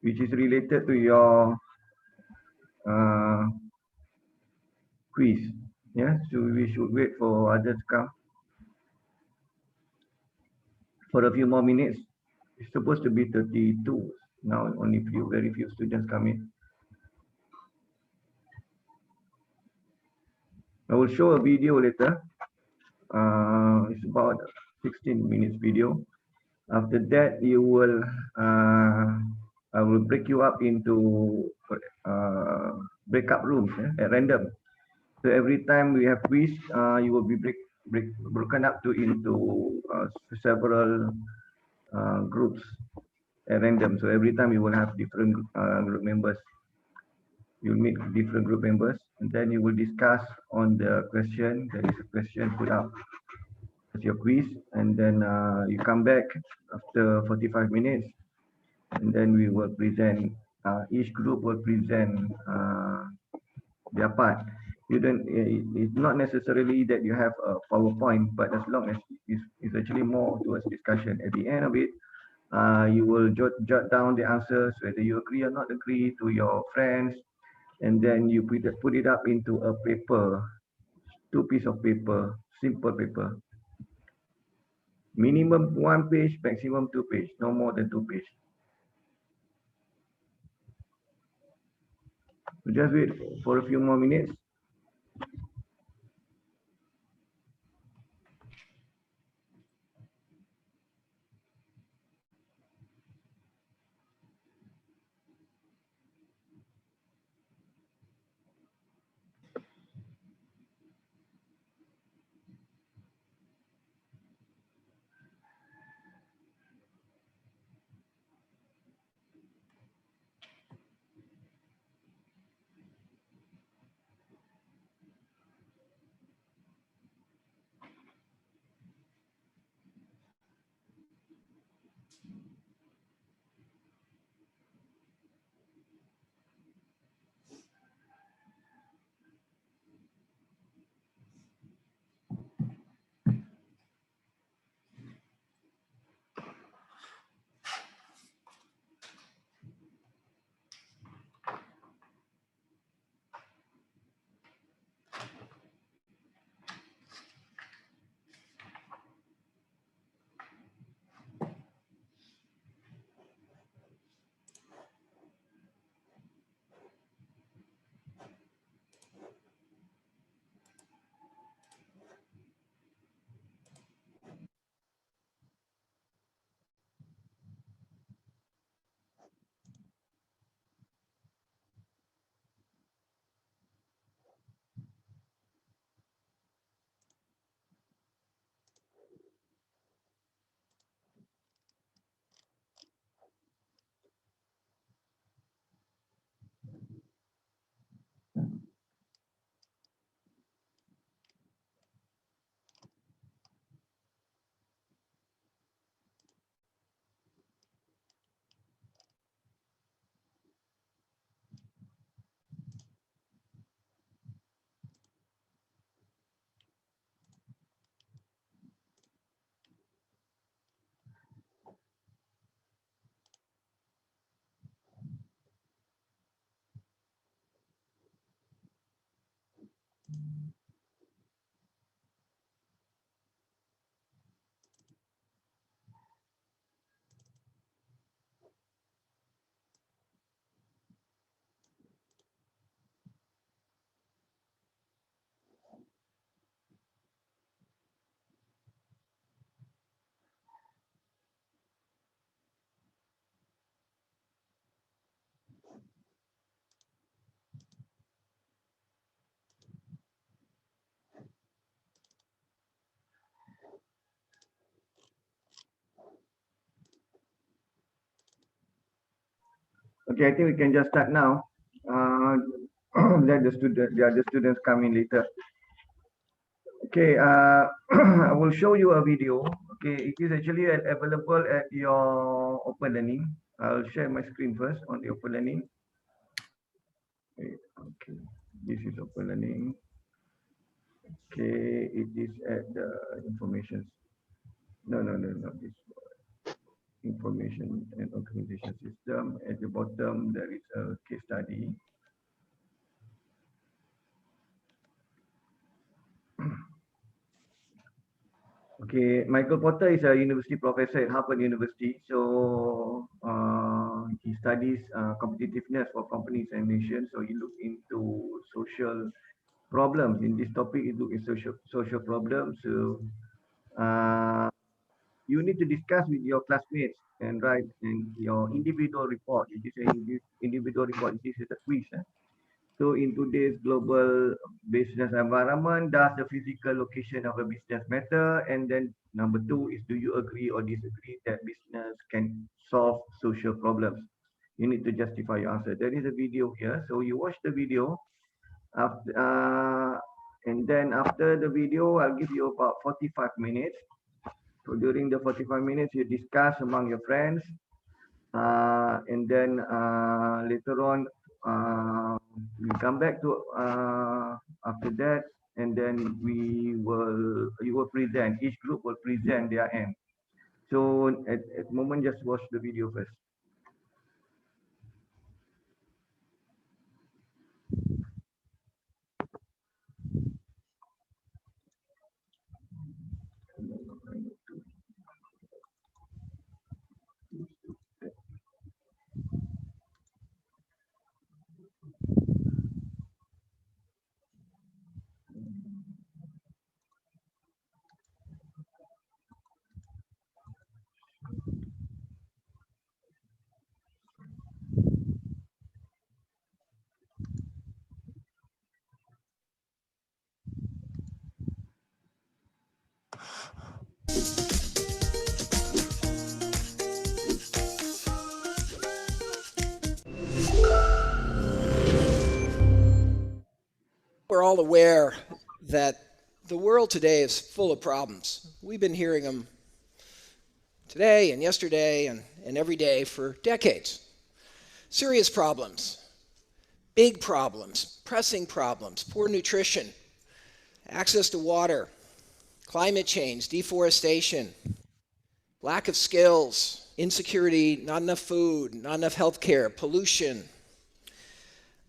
which is related to your uh, quiz. Yeah, so we should wait for others to come for a few more minutes. It's supposed to be 32. Now only very few students come in. I will show a video later. It's about 16 minutes video. After that, I will break you up into breakup rooms at random. So every time we have quiz, you will be broken up into several groups at random. So every time you will have different group members. You'll meet different group members, and then you will discuss on the question. There is a question put up as your quiz, and then you come back after 45 minutes, and then we will present. Each group will present their part. You don't. It's not necessarily that you have a PowerPoint, but as long as it's actually more towards discussion. At the end of it, you will jot down the answers, whether you agree or not agree, to your friends, and then you put it up into a paper, two piece of paper, simple paper. Minimum 1 page, maximum 2 page, no more than 2 page. So just wait for a few more minutes. Okay, I think we can just start now. Uh, let the other students come in later. Okay, I will show you a video. Okay, it is actually available at your Open Learning. I'll share my screen first on the Open Learning. Okay, this is Open Learning. Okay, it is at the information. No, this. information and organization system. At the bottom, there is a case study. Okay, Michael Porter is a university professor at Harvard University. So he studies competitiveness for companies and nations. So he looks into social problems. In this topic, he looks at social problems. So uh, you need to discuss with your classmates and write in your individual report. It is an individual report. This is a quiz. So in today's global business environment, does the physical location of a business matter? And then number two is, do you agree or disagree that business can solve social problems? You need to justify your answer. There is a video here. So you watch the video, after, and then after the video, I'll give you about 45 minutes. So during the 45 minutes, you discuss among your friends, and then later on, we come back to after that, and then you will present. Each group will present their end. So at the moment, just watch the video first. We're all aware that the world today is full of problems. We've been hearing them today and yesterday and every day for decades. Serious problems, big problems, pressing problems, poor nutrition, access to water, climate change, deforestation, lack of skills, insecurity, not enough food, not enough health care, pollution.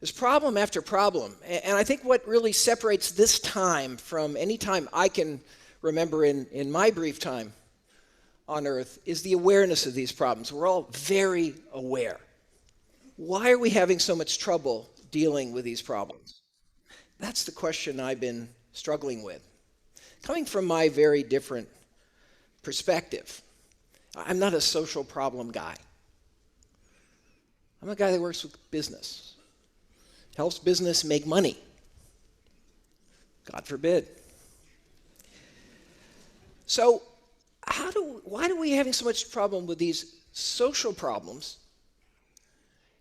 There's problem after problem. And I think what really separates this time from any time I can remember in my brief time on Earth is the awareness of these problems. We're all very aware. Why are we having so much trouble dealing with these problems? That's the question I've been struggling with. Coming from my very different perspective, I'm not a social problem guy. I'm a guy that works with business. Helps business make money. God forbid. So why are we having so much problem with these social problems?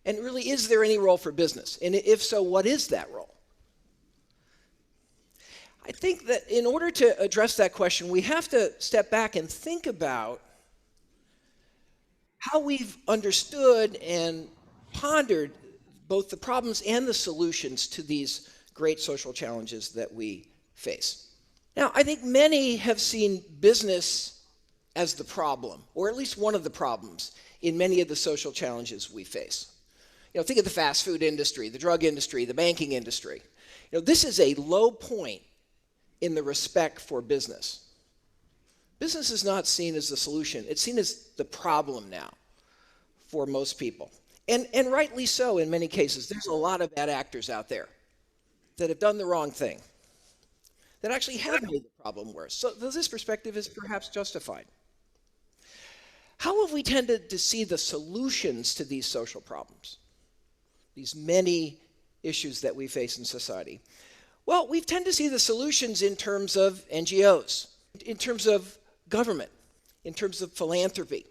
And really, is there any role for business? And if so, what is that role? I think that in order to address that question, we have to step back and think about how we've understood and pondered both the problems and the solutions to these great social challenges that we face. Now, I think many have seen business as the problem, or at least one of the problems in many of the social challenges we face. Think of the fast food industry, the drug industry, the banking industry. This is a low point in the respect for business. Business is not seen as the solution. It's seen as the problem now for most people. And rightly so in many cases. There's a lot of bad actors out there that have done the wrong thing, that actually have made the problem worse. So this perspective is perhaps justified. How have we tended to see the solutions to these social problems, these many issues that we face in society? Well, we tend to see the solutions in terms of NGOs, in terms of government, in terms of philanthropy.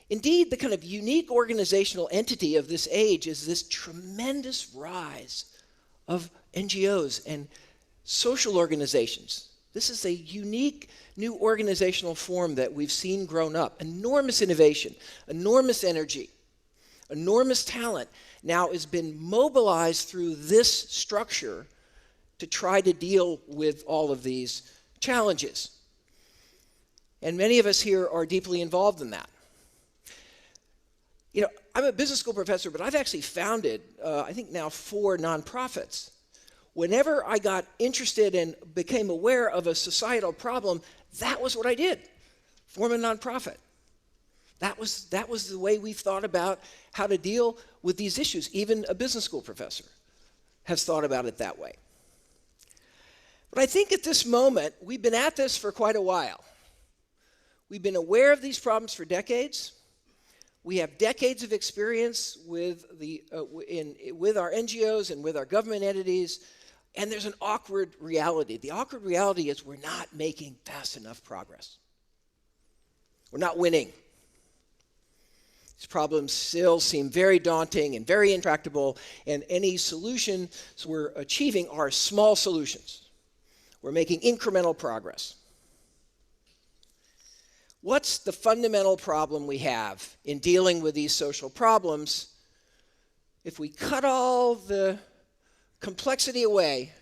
Indeed, the kind of unique organizational entity of this age is this tremendous rise of NGOs and social organizations. This is a unique new organizational form that we've seen grown up. Enormous innovation, enormous energy, enormous talent now has been mobilized through this structure to try to deal with all of these challenges. And many of us here are deeply involved in that. You know, I'm a business school professor, but I've actually founded, I think now 4 nonprofits. Whenever I got interested and became aware of a societal problem, that was what I did, form a nonprofit. That was the way we've thought about how to deal with these issues. Even a business school professor has thought about it that way. But I think at this moment, we've been at this for quite a while. We've been aware of these problems for decades. We have decades of experience with our NGOs and with our government entities, and there's an awkward reality. The awkward reality is we're not making fast enough progress. We're not winning. These problems still seem very daunting and very intractable, and any solutions we're achieving are small solutions. We're making incremental progress. What's the fundamental problem we have in dealing with these social problems? If we cut all the complexity away,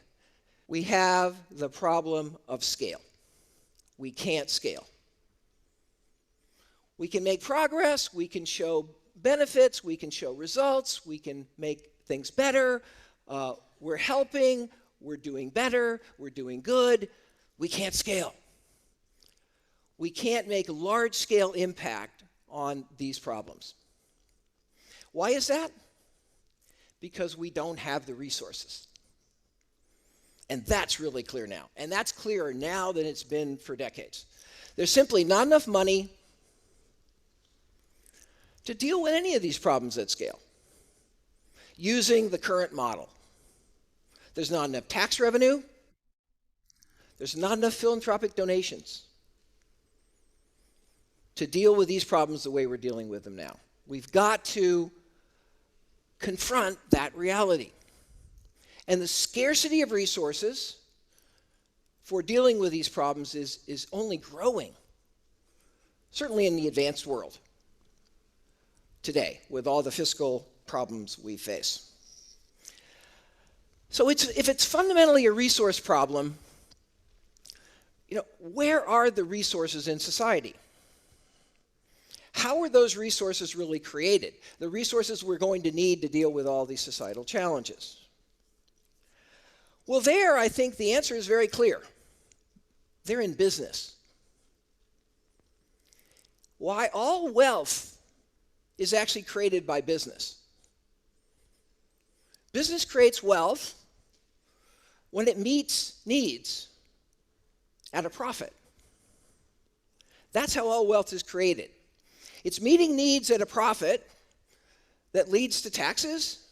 we have the problem of scale. We can't scale. We can make progress, we can show benefits, we can show results, we can make things better. We're helping, we're doing better, we're doing good. We can't scale. We can't make large-scale impact on these problems. Why is that? Because we don't have the resources. And that's really clear now. And that's clearer now than it's been for decades. There's simply not enough money to deal with any of these problems at scale using the current model. There's not enough tax revenue. There's not enough philanthropic donations to deal with these problems the way we're dealing with them now. We've got to confront that reality. And the scarcity of resources for dealing with these problems is only growing, certainly in the advanced world today, with all the fiscal problems we face. So if it's fundamentally a resource problem, where are the resources in society? How are those resources really created? The resources we're going to need to deal with all these societal challenges. Well, I think the answer is very clear. They're in business. Why all wealth is actually created by business. Business creates wealth when it meets needs at a profit. That's how all wealth is created. It's meeting needs at a profit that leads to taxes,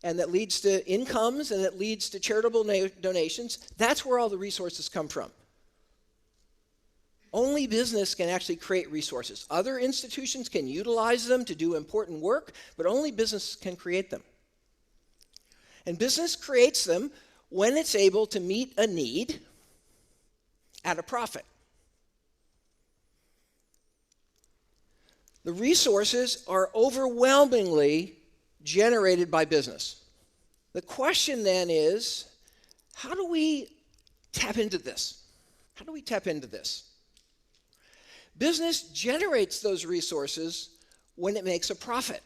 and that leads to incomes, and that leads to charitable donations. That's where all the resources come from. Only business can actually create resources. Other institutions can utilize them to do important work, but only business can create them. And business creates them when it's able to meet a need at a profit. The resources are overwhelmingly generated by business. The question then is, how do we tap into this? How do we tap into this? Business generates those resources when it makes a profit.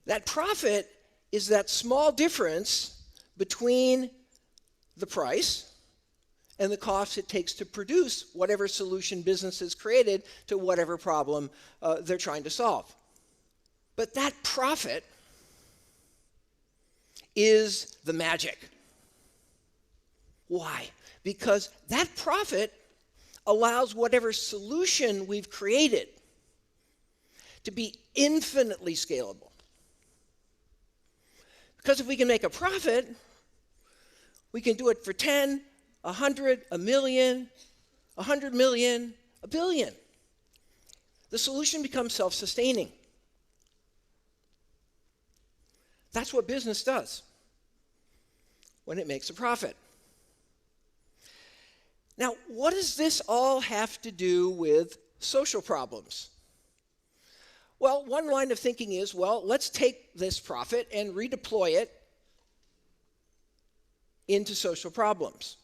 That profit is that small difference between the price and the cost it takes to produce whatever solution business has created to whatever problem they're trying to solve. But that profit is the magic. Why? Because that profit allows whatever solution we've created to be infinitely scalable. Because if we can make a profit, we can do it for 10, 100, a million, 100 million, a billion. The solution becomes self-sustaining. That's what business does when it makes a profit. Now, what does this all have to do with social problems? Well, one line of thinking is, let's take this profit and redeploy it into social problems.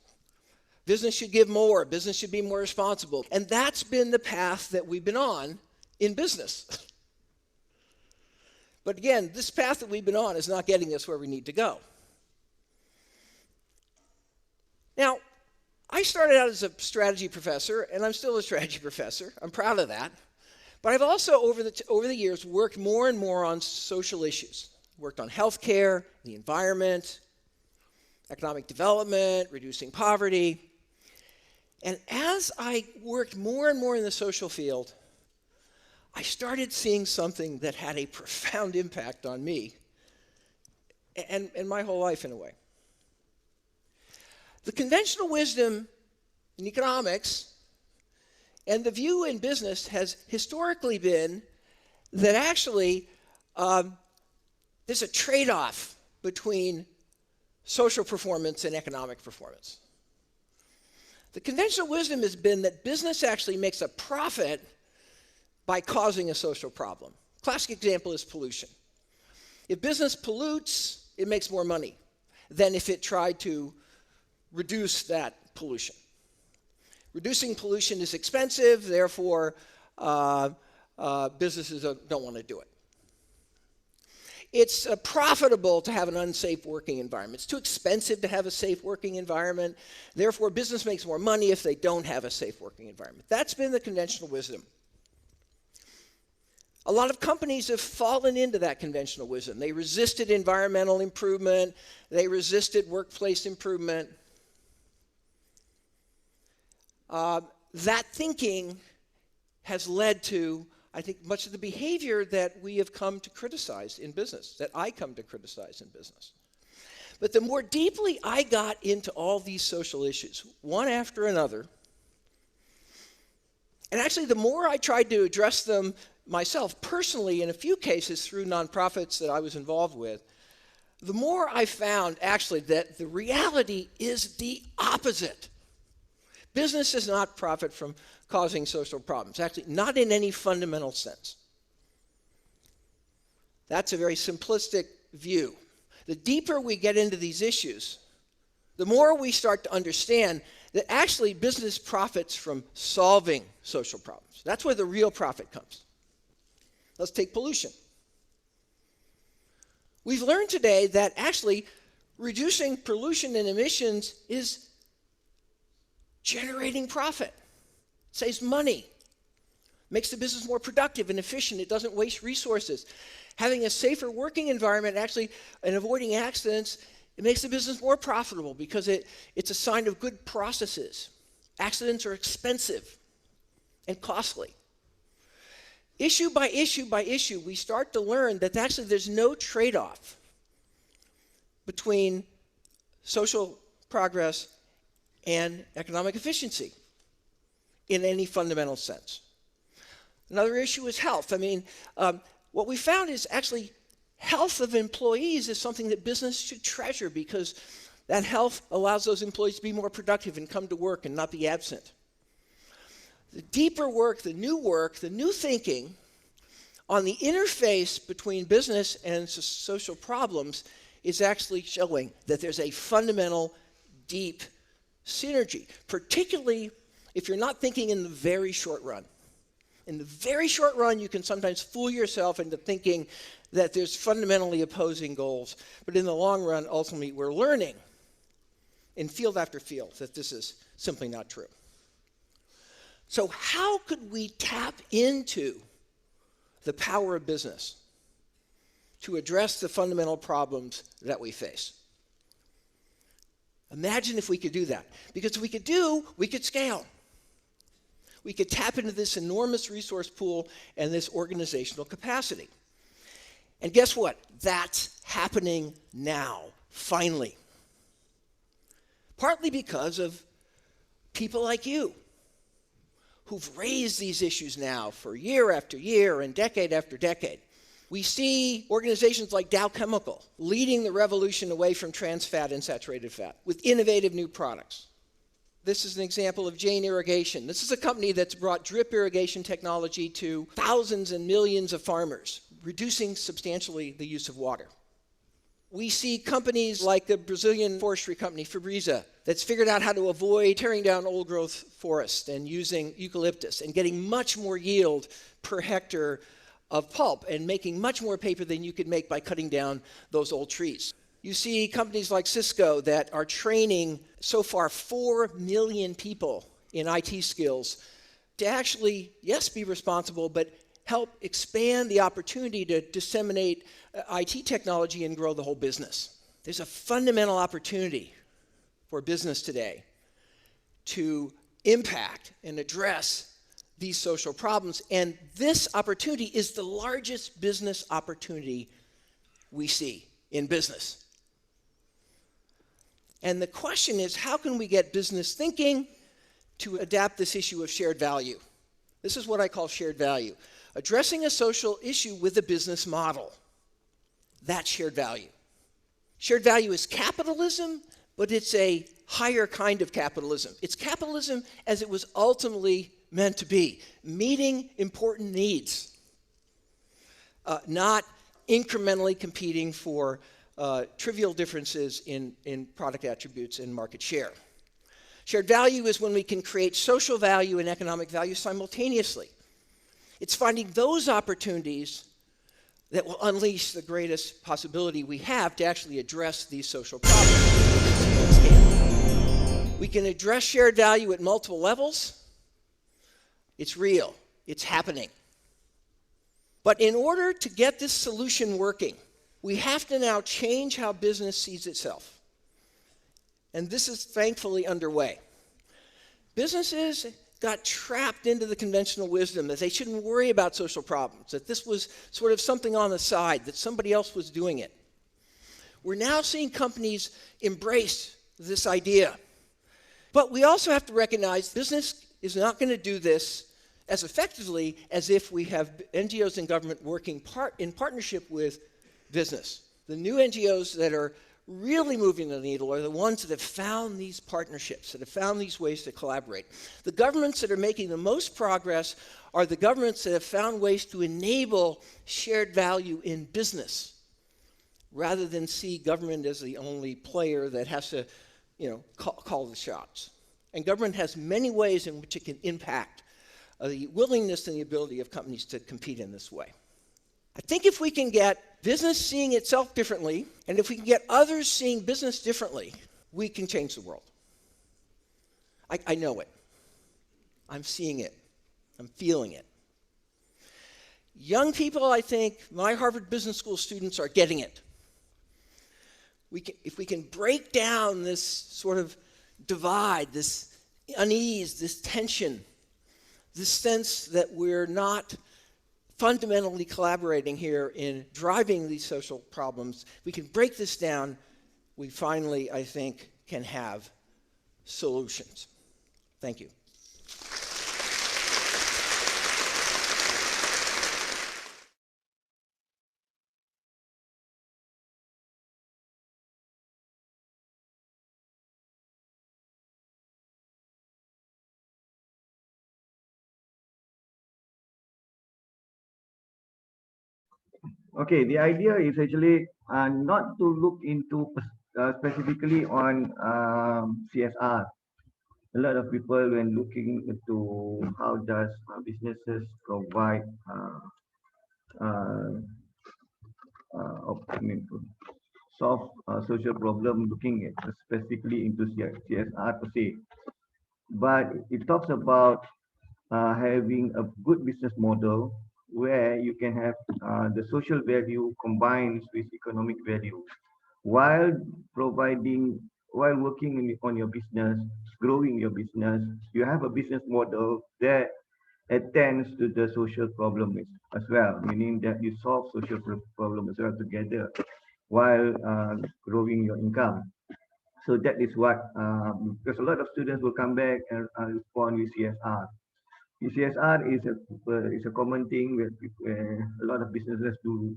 Business should give more. Business should be more responsible. And that's been the path that we've been on in business. But again, this path that we've been on is not getting us where we need to go. Now, I started out as a strategy professor, and I'm still a strategy professor. I'm proud of that. But I've also, over the years, worked more and more on social issues. Worked on healthcare, the environment, economic development, reducing poverty. And as I worked more and more in the social field, I started seeing something that had a profound impact on me and my whole life in a way. The conventional wisdom in economics and the view in business has historically been that actually there's a trade-off between social performance and economic performance. The conventional wisdom has been that business actually makes a profit by causing a social problem. Classic example is pollution. If business pollutes, it makes more money than if it tried to reduce that pollution. Reducing pollution is expensive, therefore businesses don't want to do it. It's profitable to have an unsafe working environment. It's too expensive to have a safe working environment. Therefore, business makes more money if they don't have a safe working environment. That's been the conventional wisdom. A lot of companies have fallen into that conventional wisdom. They resisted environmental improvement. They resisted workplace improvement. That thinking has led to, I think, much of the behavior that we have come to criticize in business, that I come to criticize in business. But the more deeply I got into all these social issues, one after another, and actually the more I tried to address them myself personally, in a few cases through nonprofits that I was involved with, the more I found actually that the reality is the opposite. Business does not profit from causing social problems, actually not in any fundamental sense. That's a very simplistic view. The deeper we get into these issues, the more we start to understand that actually business profits from solving social problems. That's where the real profit comes. Let's take pollution. We've learned today that actually reducing pollution and emissions is generating profit, saves money, makes the business more productive and efficient. It doesn't waste resources. Having a safer working environment actually and avoiding accidents, it makes the business more profitable because it's a sign of good processes. Accidents are expensive and costly. Issue by issue by issue, we start to learn that actually there's no trade-off between social progress and economic efficiency in any fundamental sense. Another issue is health. I mean, what we found is actually health of employees is something that business should treasure because that health allows those employees to be more productive and come to work and not be absent. The deeper work, the new thinking on the interface between business and social problems is actually showing that there's a fundamental, deep synergy, particularly if you're not thinking in the very short run. In the very short run, you can sometimes fool yourself into thinking that there's fundamentally opposing goals. But in the long run, ultimately, we're learning in field after field that this is simply not true. So how could we tap into the power of business to address the fundamental problems that we face? Imagine if we could do that. Because if we could scale. We could tap into this enormous resource pool and this organizational capacity. And guess what? That's happening now, finally. Partly because of people like you who've raised these issues now for year after year and decade after decade. We see organizations like Dow Chemical leading the revolution away from trans fat and saturated fat with innovative new products. This is an example of Jane Irrigation. This is a company that's brought drip irrigation technology to thousands and millions of farmers, reducing substantially the use of water. We see companies like the Brazilian forestry company, Fabrisa, that's figured out how to avoid tearing down old growth forests and using eucalyptus and getting much more yield per hectare of pulp and making much more paper than you could make by cutting down those old trees. You see companies like Cisco that are training so far 4 million people in IT skills to actually, yes, be responsible, but help expand the opportunity to disseminate IT technology and grow the whole business. There's a fundamental opportunity for business today to impact and address these social problems, and this opportunity is the largest business opportunity we see in business. And the question is, how can we get business thinking to adapt this issue of shared value? This is what I call shared value. Addressing a social issue with a business model. That's shared value. Shared value is capitalism, but it's a higher kind of capitalism. It's capitalism as it was ultimately meant to be, meeting important needs, not incrementally competing for trivial differences in product attributes and market share. Shared value is when we can create social value and economic value simultaneously. It's finding those opportunities that will unleash the greatest possibility we have to actually address these social problems. We can address shared value at multiple levels. It's real. It's happening. But in order to get this solution working, we have to now change how business sees itself. And this is thankfully underway. Businesses got trapped into the conventional wisdom that they shouldn't worry about social problems, that this was sort of something on the side, that somebody else was doing it. We're now seeing companies embrace this idea. But we also have to recognize business is not going to do this as effectively as if we have NGOs and government working in partnership with business. The new NGOs that are really moving the needle are the ones that have found these partnerships, that have found these ways to collaborate. The governments that are making the most progress are the governments that have found ways to enable shared value in business, rather than see government as the only player that has to, call the shots. And government has many ways in which it can impact the willingness and the ability of companies to compete in this way. I think if we can get business seeing itself differently, and if we can get others seeing business differently, we can change the world. I know it. I'm seeing it. I'm feeling it. Young people, I think, my Harvard Business School students are getting it. If we can break down this sort of divide, this unease, this tension, this sense that we're not fundamentally collaborating here in driving these social problems, we can break this down, we finally, I think, can have solutions. Thank you. Okay, the idea is actually not to look into specifically on CSR. A lot of people, when looking into how does businesses provide uh, solve social problem, looking at specifically into CSR per se. But it talks about having a good business model where you can have the social value combined with economic value while providing, while working on your business, growing your business. You have a business model that attends to the social problem as well, meaning that you solve social problem as well together while growing your income. So that is what, because a lot of students will come back and respond with CSR. CSR is a common thing where a lot of businesses do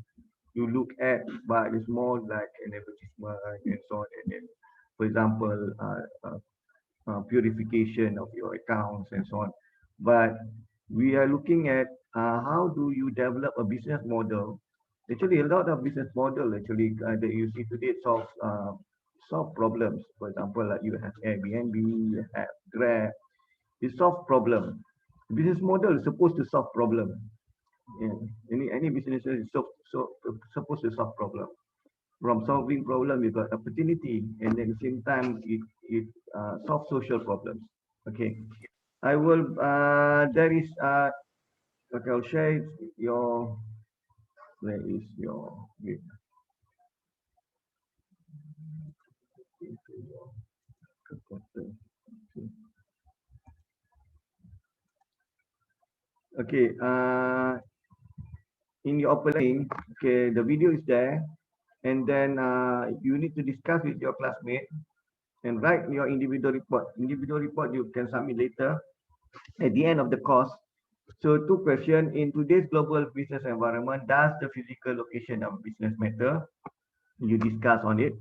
you look at, but it's more like an advertisement and so on. And then, for example, purification of your accounts and so on. But we are looking at how do you develop a business model Actually, a lot of business model actually that you see today solve problems. For example, like you have Airbnb, you have Grab. It solve problem. Business model is supposed to solve problem. Yeah. Any business is supposed to solve problem. From solving problem, you got opportunity, and at the same time, it solve social problems. Okay, I will. There is. Okay, I'll share your. Where is your? Wait, okay. In your open learning, okay, the video is there, and then you need to discuss with your classmate and write your individual report. Individual report you can submit later at the end of the course. So two questions. In today's global business environment, does the physical location of business matter? You discuss on it.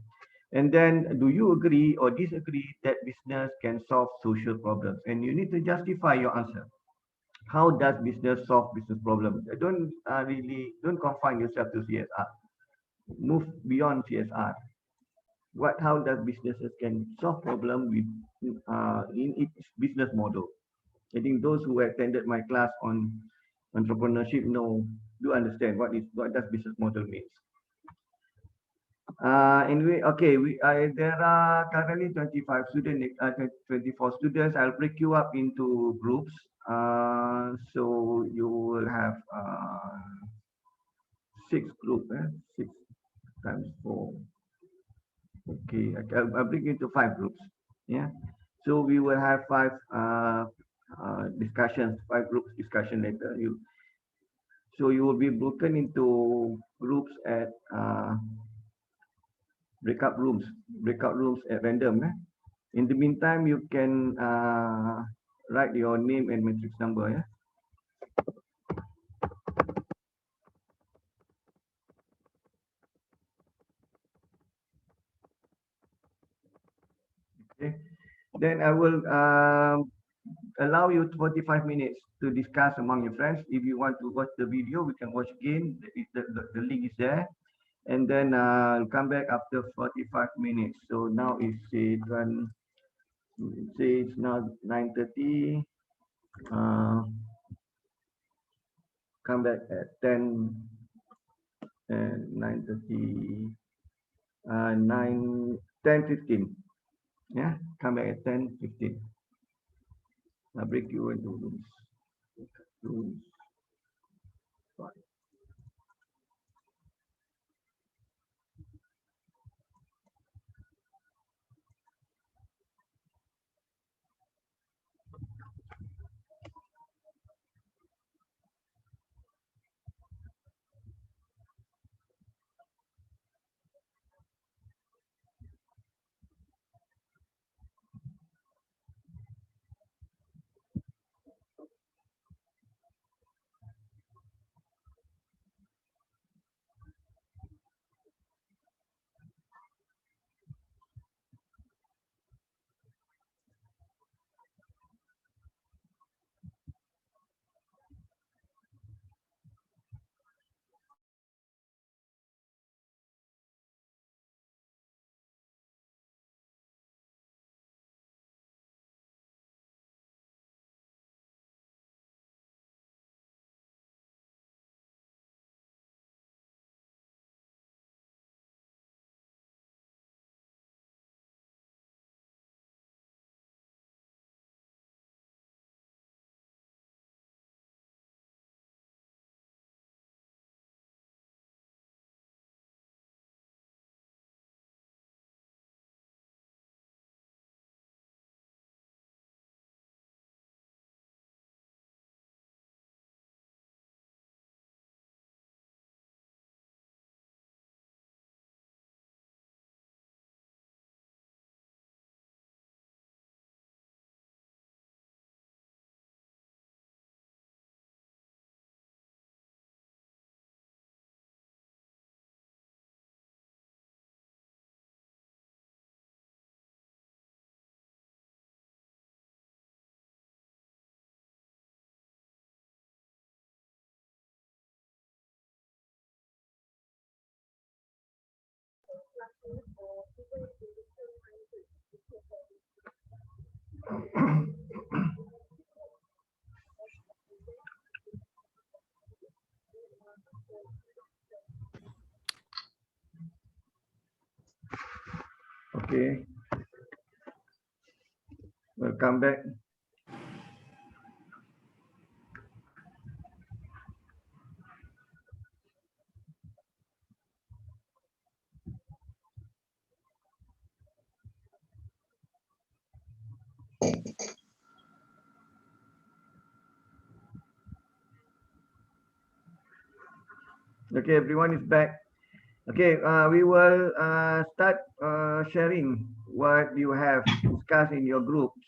And then do you agree or disagree that business can solve social problems? And you need to justify your answer. How does business solve business problems? Don't confine yourself to CSR. Move beyond CSR. How does businesses can solve problem with in its business model? I think those who attended my class on entrepreneurship do understand what does business model means. Anyway, okay, there are currently 25 students, 24 students. I'll break you up into groups. So you will have six group, 6 times 4. Okay, I'll break into 5 groups. Yeah. So we will have discussions, 5 groups discussion later. So you will be broken into groups at breakout rooms at random. In the meantime, you can write your name and matrix number. Yeah. Okay. Then I will allow you 45 minutes to discuss among your friends. If you want to watch the video, we can watch again. The link is there. And then I'll come back after 45 minutes. So now it's now 9:30. Uh, Come back at 10 and 9:30, 9, 10:15. Yeah, come back at 10:15. I'll break you into rooms. Rooms. Okay, welcome back. Okay, everyone is back. Okay, we will start sharing what you have discussed in your groups,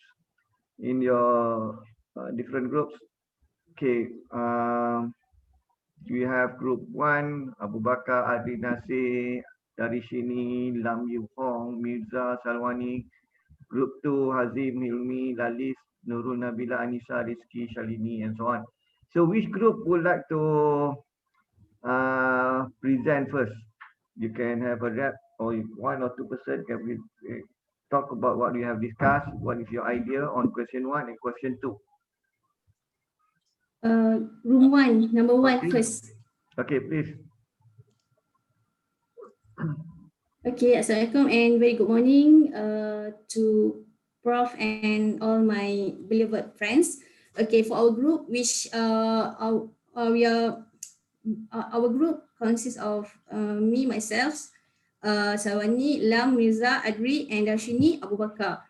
in your different groups. Okay, we have group 1, Abu Bakar, Adi Nasir, Darishini, Lam Yu Hong, Mirza, Salwani. Group 2, Hazim, Hilmi, Lalis, Nurul Nabila, Anissa, Rizki, Shalini, and so on. So which group would like to present first? You can have a rep, or 1 or 2% can talk about what you have discussed. What is your idea on question 1 and question 2? Room 1, number 1 Okay. first. Okay, please. Okay, Assalamualaikum and very good morning to Prof and all my beloved friends. Okay, for our group, which our group consists of me, myself, Sawani, Lam, Mirza, Adri, and Darshini Abu Bakar.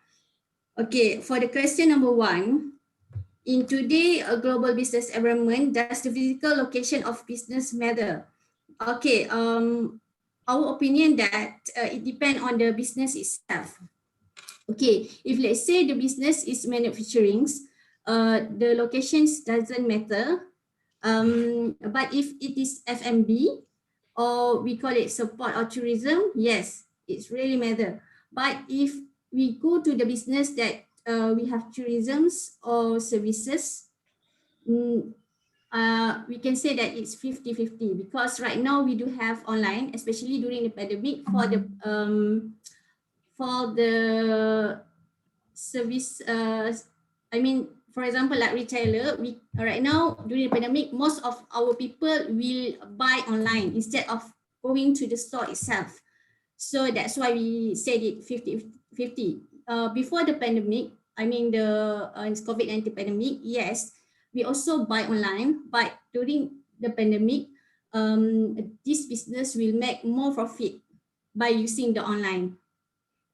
Okay, for the question number 1, in today a global business environment, does the physical location of business matter? Okay, our opinion that it depends on the business itself. Okay, if let's say the business is manufacturing, the locations doesn't matter. But if it is F&B, or we call it support or tourism, yes, it's really matter. But if we go to the business that we have tourisms or services, we can say that it's 50-50 because right now we do have online, especially during the pandemic, for the service. I mean, for example, like retailer, we right now during the pandemic, most of our people will buy online instead of going to the store itself. So that's why we said it 50-50. Before the pandemic, I mean the COVID-19 pandemic, yes, we also buy online, but during the pandemic, this business will make more profit by using the online.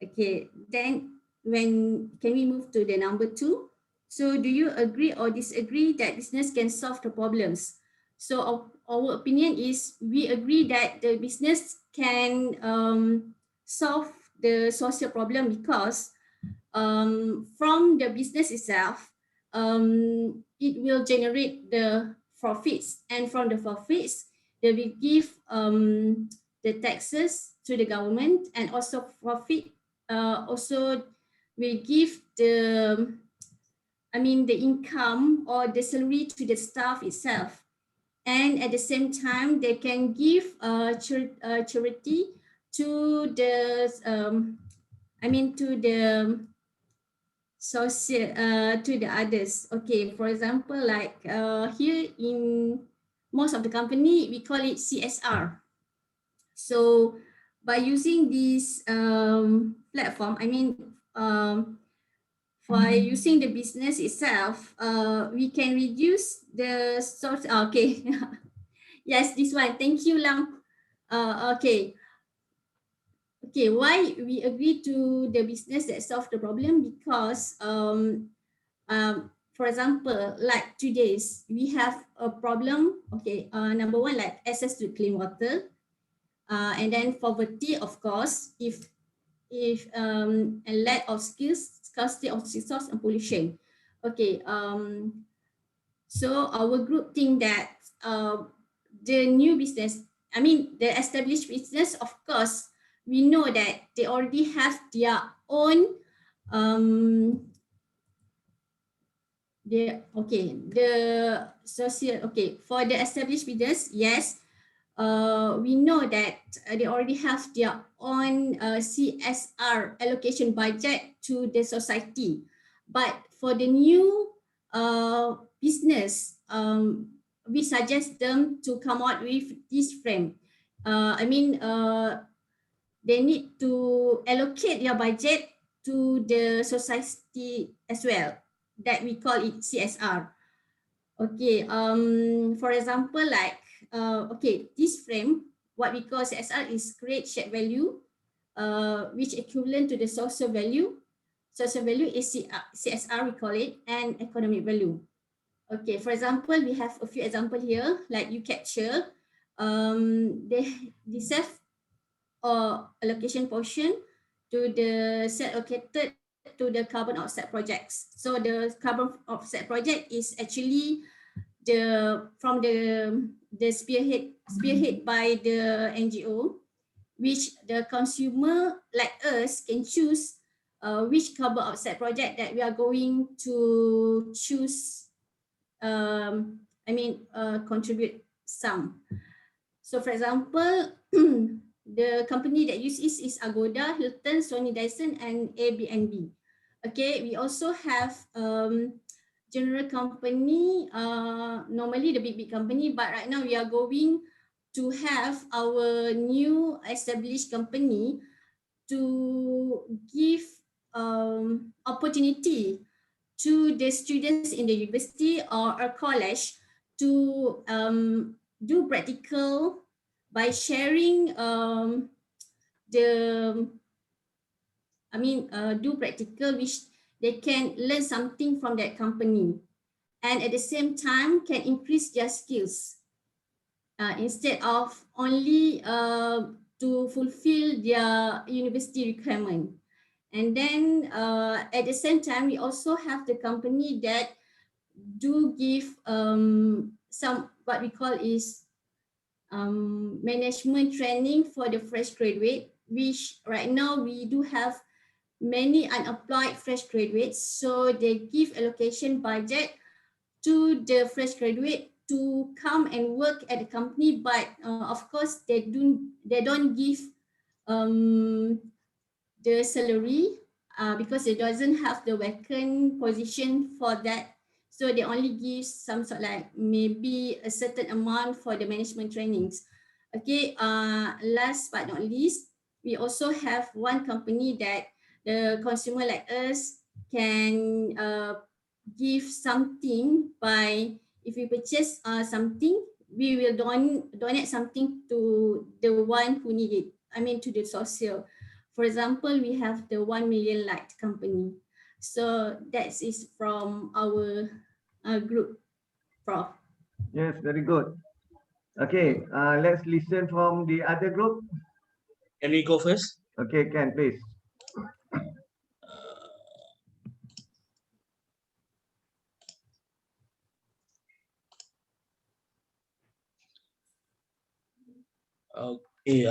Okay, then when can we move to the number 2? So do you agree or disagree that business can solve the problems? So our opinion is we agree that the business can solve the social problem because from the business itself, it will generate the profits, and from the profits, they will give the taxes to the government, and also profit also will give the the income or the salary to the staff itself, and at the same time they can give charity to the to the social to the others. Okay, for example, like here in most of the company we call it CSR. So by using this platform, by using the business itself, we can reduce the source. Okay, yes, this one. Thank you, Lam. Okay. Okay, why we agree to the business that solve the problem? Because for example, like today's we have a problem. Okay, number 1, like access to clean water, and then poverty, of course, if a lack of skills, scarcity of resource, and pollution. Okay, so our group think that the new business, the established business, of course, we know that they already have their own the social. Okay, for the established business, yes, we know that they already have their own CSR allocation budget to the society. But for the new business, we suggest them to come out with this frame. They need to allocate their budget to the society as well, that we call it CSR. Okay, for example, like, this frame, what we call CSR is create shared value, which equivalent to the social value. Social value is CSR, we call it, and economic value. Okay, for example, we have a few examples here, like you capture, they have allocation portion to the set allocated to the carbon offset projects. So the carbon offset project is actually the spearhead by the NGO, which the consumer like us can choose which carbon offset project that we are going to choose. Contribute some. So for example, the company that use is Agoda, Hilton, Sony Dyson, and Airbnb. Okay, we also have general company, normally the big company, but right now we are going to have our new established company to give opportunity to the students in the university or a college to do practical by sharing do practical, which they can learn something from that company, and at the same time can increase their skills instead of only to fulfill their university requirement. And then at the same time, we also have the company that do give some what we call is management training for the fresh graduate, which right now we do have many unemployed fresh graduates. So they give allocation budget to the fresh graduate to come and work at the company, but of course they don't give the salary because it doesn't have the vacant position for that. So they only give some sort like maybe a certain amount for the management trainings. Okay, last but not least, we also have one company that the consumer like us can give something by, if we purchase something, we will donate something to the one who need it. To the social. For example, we have the 1 million light company. So that is from our group, Prof. Yes, very good. Okay, let's listen from the other group. Can we go first? Okay, Ken, please. Okay.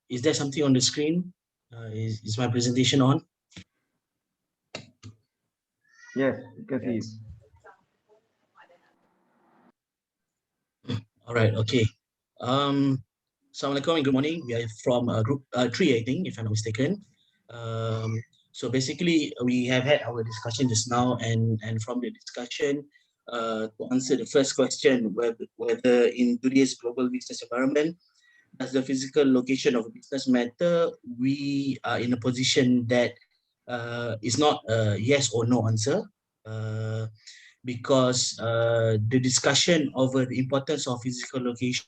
Is there something on the screen? Is my presentation on? Yes, you can see. Yes. All right. Okay. Assalamualaikum and good morning. We are from group 3, I think, if I'm not mistaken. So basically, we have had our discussion just now, and from the discussion, to answer the first question, whether in today's global business environment, does the physical location of a business matter? We are in a position that is not a yes or no answer, because the discussion over the importance of physical location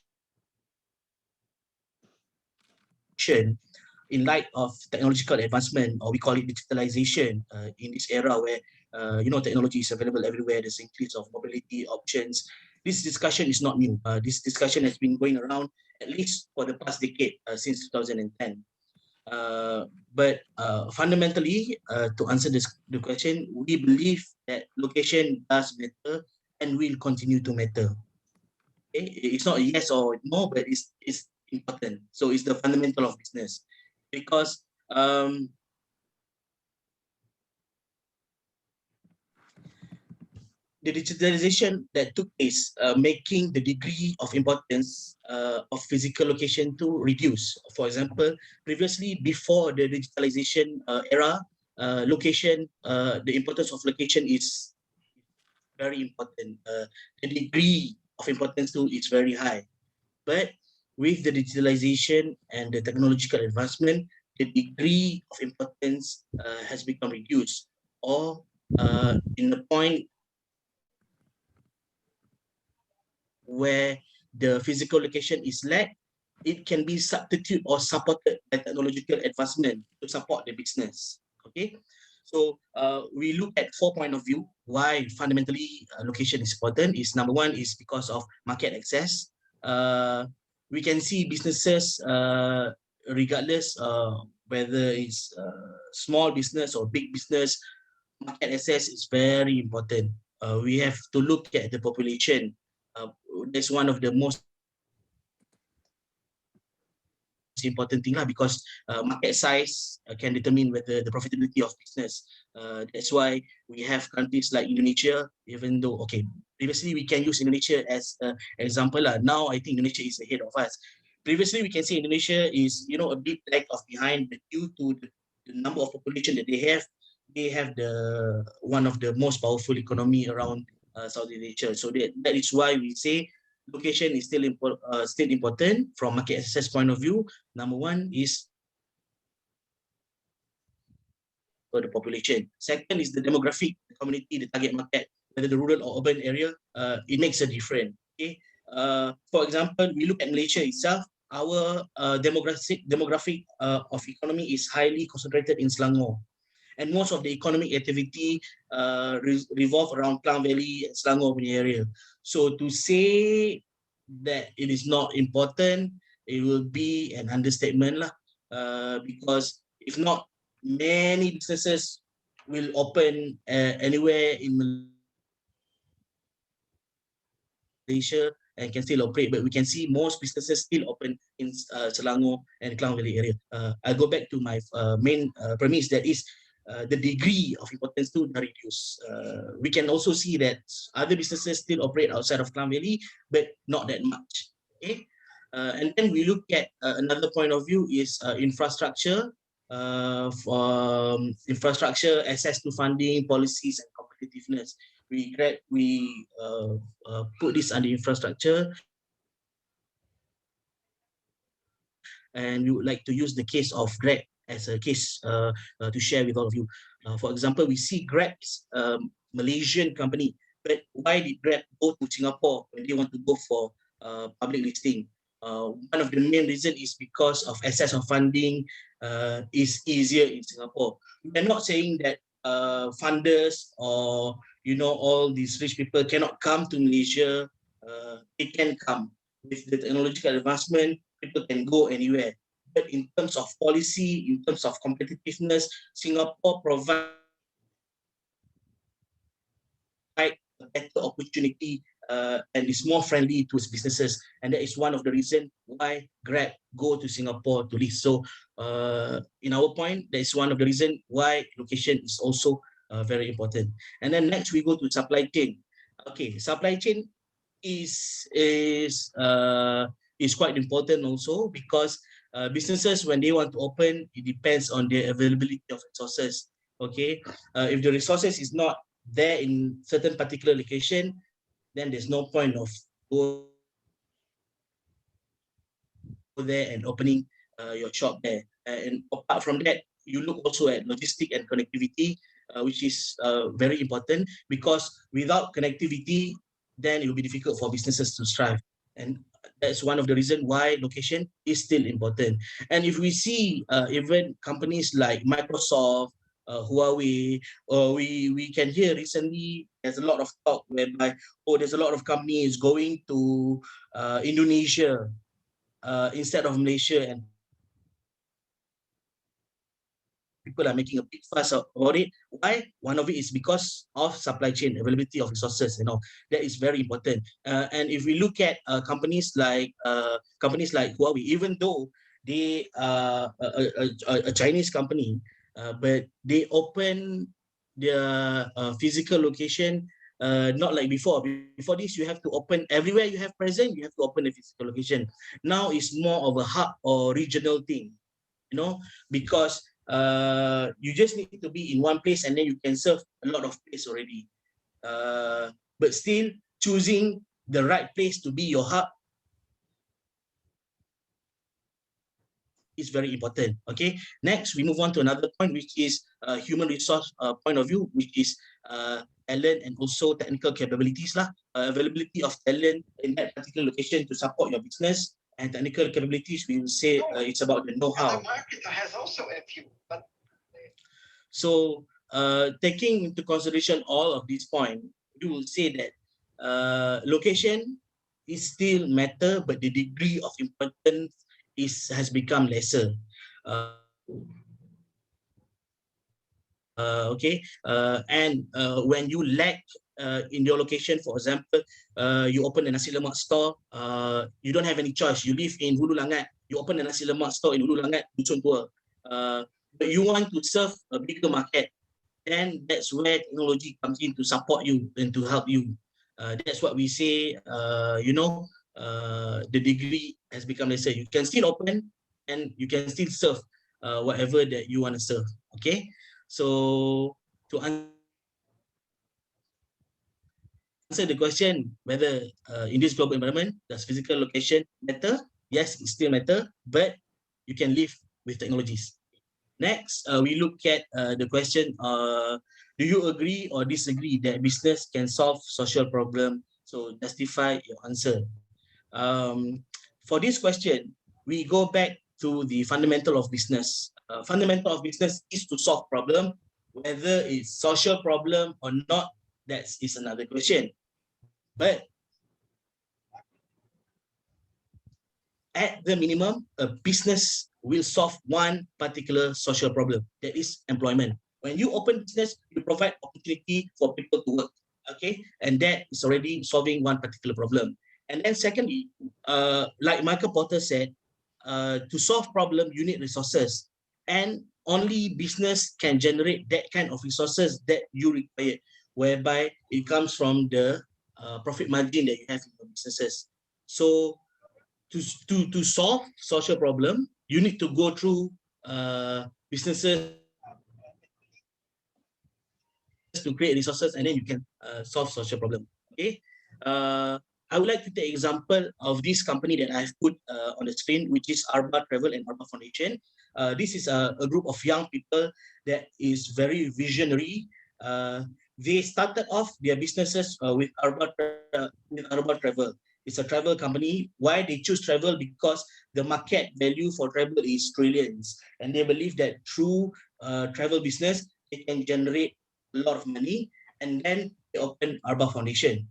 in light of technological advancement, or we call it digitalization, in this era where technology is available everywhere, there's increase of mobility options. This discussion is not new. This discussion has been going around at least for the past decade, since 2010. But fundamentally, to answer the question, we believe that location does matter and will continue to matter. Okay? It's not a yes or no, but it's important. So it's the fundamental of business, because the digitalization that took place, making the degree of importance of physical location to reduce. For example, previously before the digitalization era, location, the importance of location is very important. The degree of importance too is very high. But with the digitalization and the technological advancement, the degree of importance has become reduced, or in the point where the physical location is lack, it can be substituted or supported by technological advancement to support the business. Okay, so we look at 4 point of view why fundamentally location is important. Is number one is because of market access. We can see businesses, regardless whether it's small business or big business, market access is very important. We have to look at the population. That's one of the most important thing lah, because market size can determine whether the profitability of business. That's why we have countries like Indonesia, even though, okay, previously we can use Indonesia as an example lah. Now I think Indonesia is ahead of us. Previously we can say Indonesia is, you know, a bit lag of behind, but due to the number of population that they have the one of the most powerful economy around Southeast Asia. So that is why we say location is still important from market access point of view. Number one is for the population. Second is the demographic, the community, the target market, whether the rural or urban area, it makes a difference. Okay. For example, we look at Malaysia itself. Our demographic of economy is highly concentrated in Selangor, and most of the economic activity revolve around Klang Valley and Selangor area. So to say that it is not important, it will be an understatement lah. Because if not, many businesses will open anywhere in Malaysia and can still operate, but we can see most businesses still open in Selangor and Klang Valley area. I'll go back to my main premise, that is the degree of importance to reduce. We can also see that other businesses still operate outside of Klang Valley, but not that much. Okay, and then we look at another point of view is infrastructure. Infrastructure, access to funding, policies, and competitiveness. We put this under infrastructure, and we would like to use the case of Grab as a case to share with all of you. For example, we see Grab is a Malaysian company, but why did Grab go to Singapore when they want to go for public listing? One of the main reasons is because of access of funding is easier in Singapore. We are not saying that funders or all these rich people cannot come to Malaysia. They can come. With the technological advancement, people can go anywhere. But in terms of policy, in terms of competitiveness, Singapore provides a better opportunity and is more friendly to its businesses, and that is one of the reasons why Grab go to Singapore to list. So in our point, that is one of the reasons why location is also very important. And then next we go to supply chain. Okay, supply chain is quite important also, because businesses, when they want to open, it depends on the availability of resources. Okay, if the resources is not there in certain particular location, then there's no point of go there and opening your shop there. And apart from that, you look also at logistic and connectivity, which is very important, because without connectivity, then it will be difficult for businesses to strive. And that's one of the reasons why location is still important. And if we see even companies like Microsoft, Huawei, we can hear recently there's a lot of talk whereby, there's a lot of companies going to Indonesia instead of Malaysia, and people are making a big fuss about it. Why? One of it is because of supply chain availability of resources. That is very important. And if we look at companies like Huawei, even though they are a Chinese company, but they open their physical location not like before. Before this, you have to open everywhere you have present, you have to open a physical location. Now it's more of a hub or regional thing, you know, because you just need to be in one place and then you can serve a lot of place already. But still choosing the right place to be your hub is very important. Okay, next we move on to another point, which is human resource point of view, which is talent and also technical capabilities lah. Availability of talent in that particular location to support your business, and technical capabilities, we will say it's about the know-how. The market has also a few, but so taking into consideration all of these points, we will say that location is still matter, but the degree of importance has become lesser. And when you lack in your location, for example, you open a nasi lemak store, you don't have any choice. You live in Hulu Langat, you open a nasi lemak store in Hulu Langat, Dusun Tua, but you want to serve a bigger market, then that's where technology comes in to support you and to help you. That's what we say, the degree has become lesser. You can still open and you can still serve whatever that you want to serve. Okay, so to answer the question whether in this global environment, does physical location matter? Yes, it still matter, but you can live with technologies. Next, we look at the question, do you agree or disagree that business can solve social problem? So justify your answer. For this question, we go back to the fundamental of business. Fundamental of business is to solve problem. Whether it's social problem or not, that is another question. But at the minimum, a business will solve one particular social problem, that is employment. When you open business, you provide opportunity for people to work, okay? And that is already solving one particular problem. And then secondly, like Michael Porter said, to solve problem, you need resources. And only business can generate that kind of resources that you require, whereby it comes from the profit margin that you have in your businesses. So to solve social problem, you need to go through businesses to create resources, and then you can solve social problem. Okay, I would like to take example of this company that I've put on the screen, which is Arba Travel and Arba Foundation. This is a group of young people that is very visionary. They started off their businesses with Arba Travel. It's a travel company. Why they choose travel? Because the market value for travel is trillions, and they believe that through travel business they can generate a lot of money. And then they open Arba Foundation.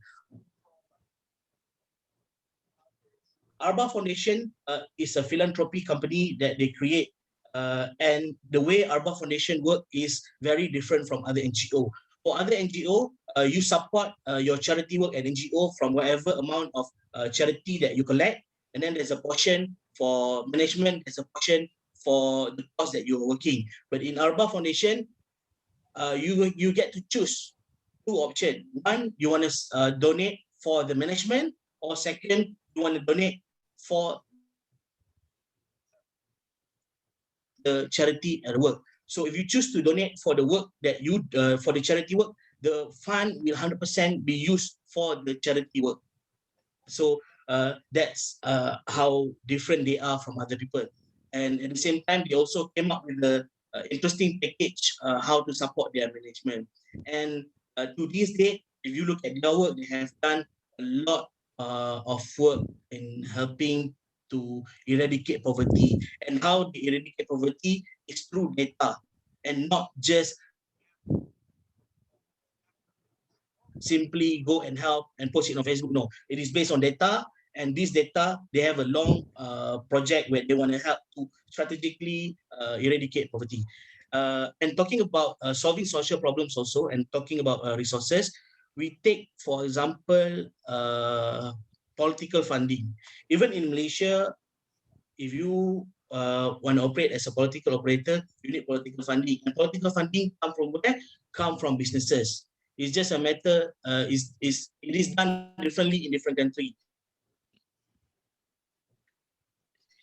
Arba Foundation is a philanthropy company that they create, and the way Arba Foundation work is very different from other NGO. For other NGO, you support your charity work at NGO from whatever amount of charity that you collect, and then there's a portion for management, there's a portion for the cost that you're working. But in Arba Foundation, you get to choose two options. One, you want to donate for the management, or second, you want to donate for the charity and work. So if you choose to donate for the work that you for the charity work, the fund will 100% be used for the charity work. So that's how different they are from other people. And at the same time, they also came up with the interesting package how to support their management. And to this day, if you look at their work, they have done a lot of work in helping to eradicate poverty. And how they eradicate poverty is through data, and not just simply go and help and post it on Facebook. No, it is based on data. And this data, they have a long project where they want to help to strategically eradicate poverty. And talking about solving social problems also, and talking about resources, we take, for example, political funding. Even in Malaysia, if you want to operate as a political operator, you need political funding. And political funding come from where? Come from businesses. It's just a matter, it is done differently in different countries.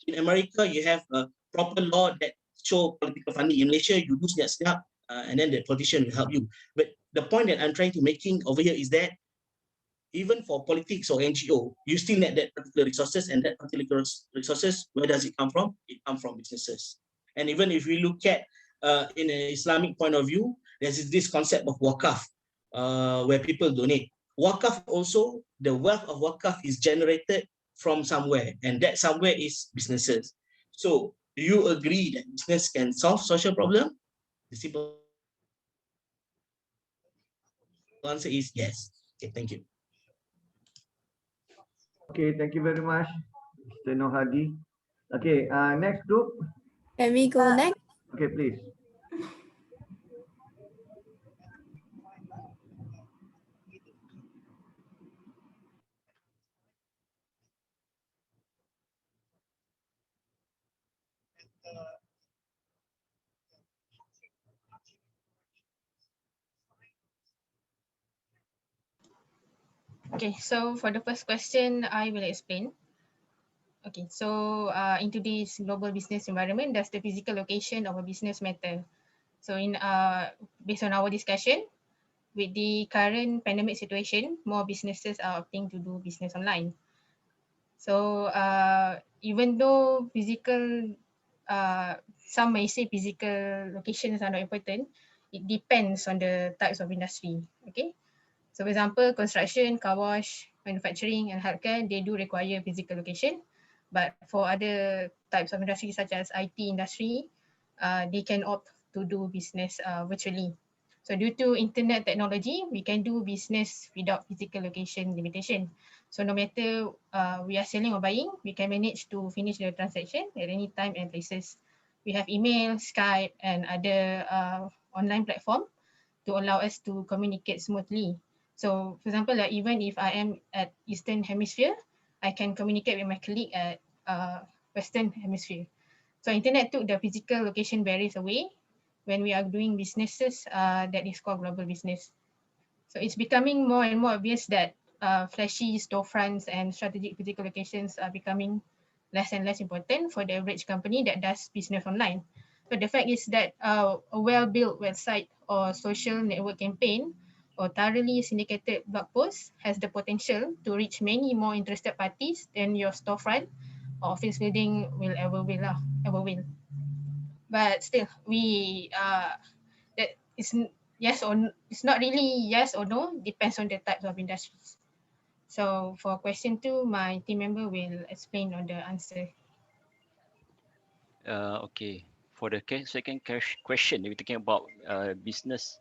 In America, you have a proper law that show political funding. In Malaysia, you do senyap, and then the politician will help you. But the point that I'm trying to making over here is that even for politics or NGO, you still need that particular resources, and that particular resources, where does it come from? It comes from businesses. And even if we look at in an Islamic point of view, there's this concept of wakaf, where people donate. Wakaf also, the wealth of wakaf is generated from somewhere, and that somewhere is businesses. So do you agree that business can solve social problem? The simple answer is yes. Okay, thank you. Okay, thank you very much, Mr. Nohadi. Okay, next group. Can we go next? Okay, please. Okay, so for the first question, I will explain. Okay, so in today's global business environment, does the physical location of a business matter? So based on our discussion, with the current pandemic situation, more businesses are opting to do business online. So even though some may say physical locations are not important, it depends on the types of industry. Okay. So for example, construction, car wash, manufacturing and healthcare, they do require physical location. But for other types of industry such as IT industry, they can opt to do business virtually. So due to internet technology, we can do business without physical location limitation. So no matter we are selling or buying, we can manage to finish the transaction at any time and places. We have email, Skype and other online platform to allow us to communicate smoothly. So for example, like even if I am at Eastern Hemisphere, I can communicate with my colleague at Western Hemisphere. So internet took the physical location barriers away when we are doing businesses that is called global business. So it's becoming more and more obvious that flashy storefronts and strategic physical locations are becoming less and less important for the average company that does business online. But the fact is that a well-built website or social network campaign or thoroughly syndicated blog post has the potential to reach many more interested parties than your storefront or office building will ever will. But still, that is yes or it's not really yes or no, depends on the types of industries. So for question 2, my team member will explain on the answer. Okay. For the second question, we're talking about business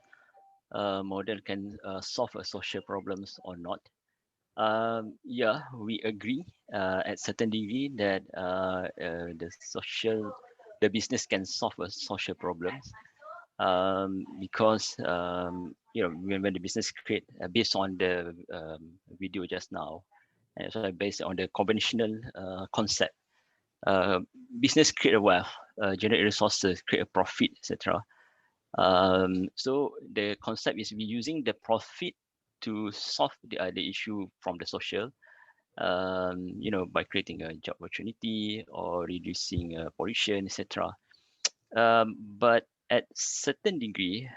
model can solve a social problems or not. Yeah, we agree at certain degree that the business can solve a social problems because when the business create based on the video just now, and so based on the conventional concept, business create a wealth, generate resources, create a profit, etc. So the concept is we using the profit to solve the issue from the social, by creating a job opportunity or reducing pollution, etc. But at certain degree,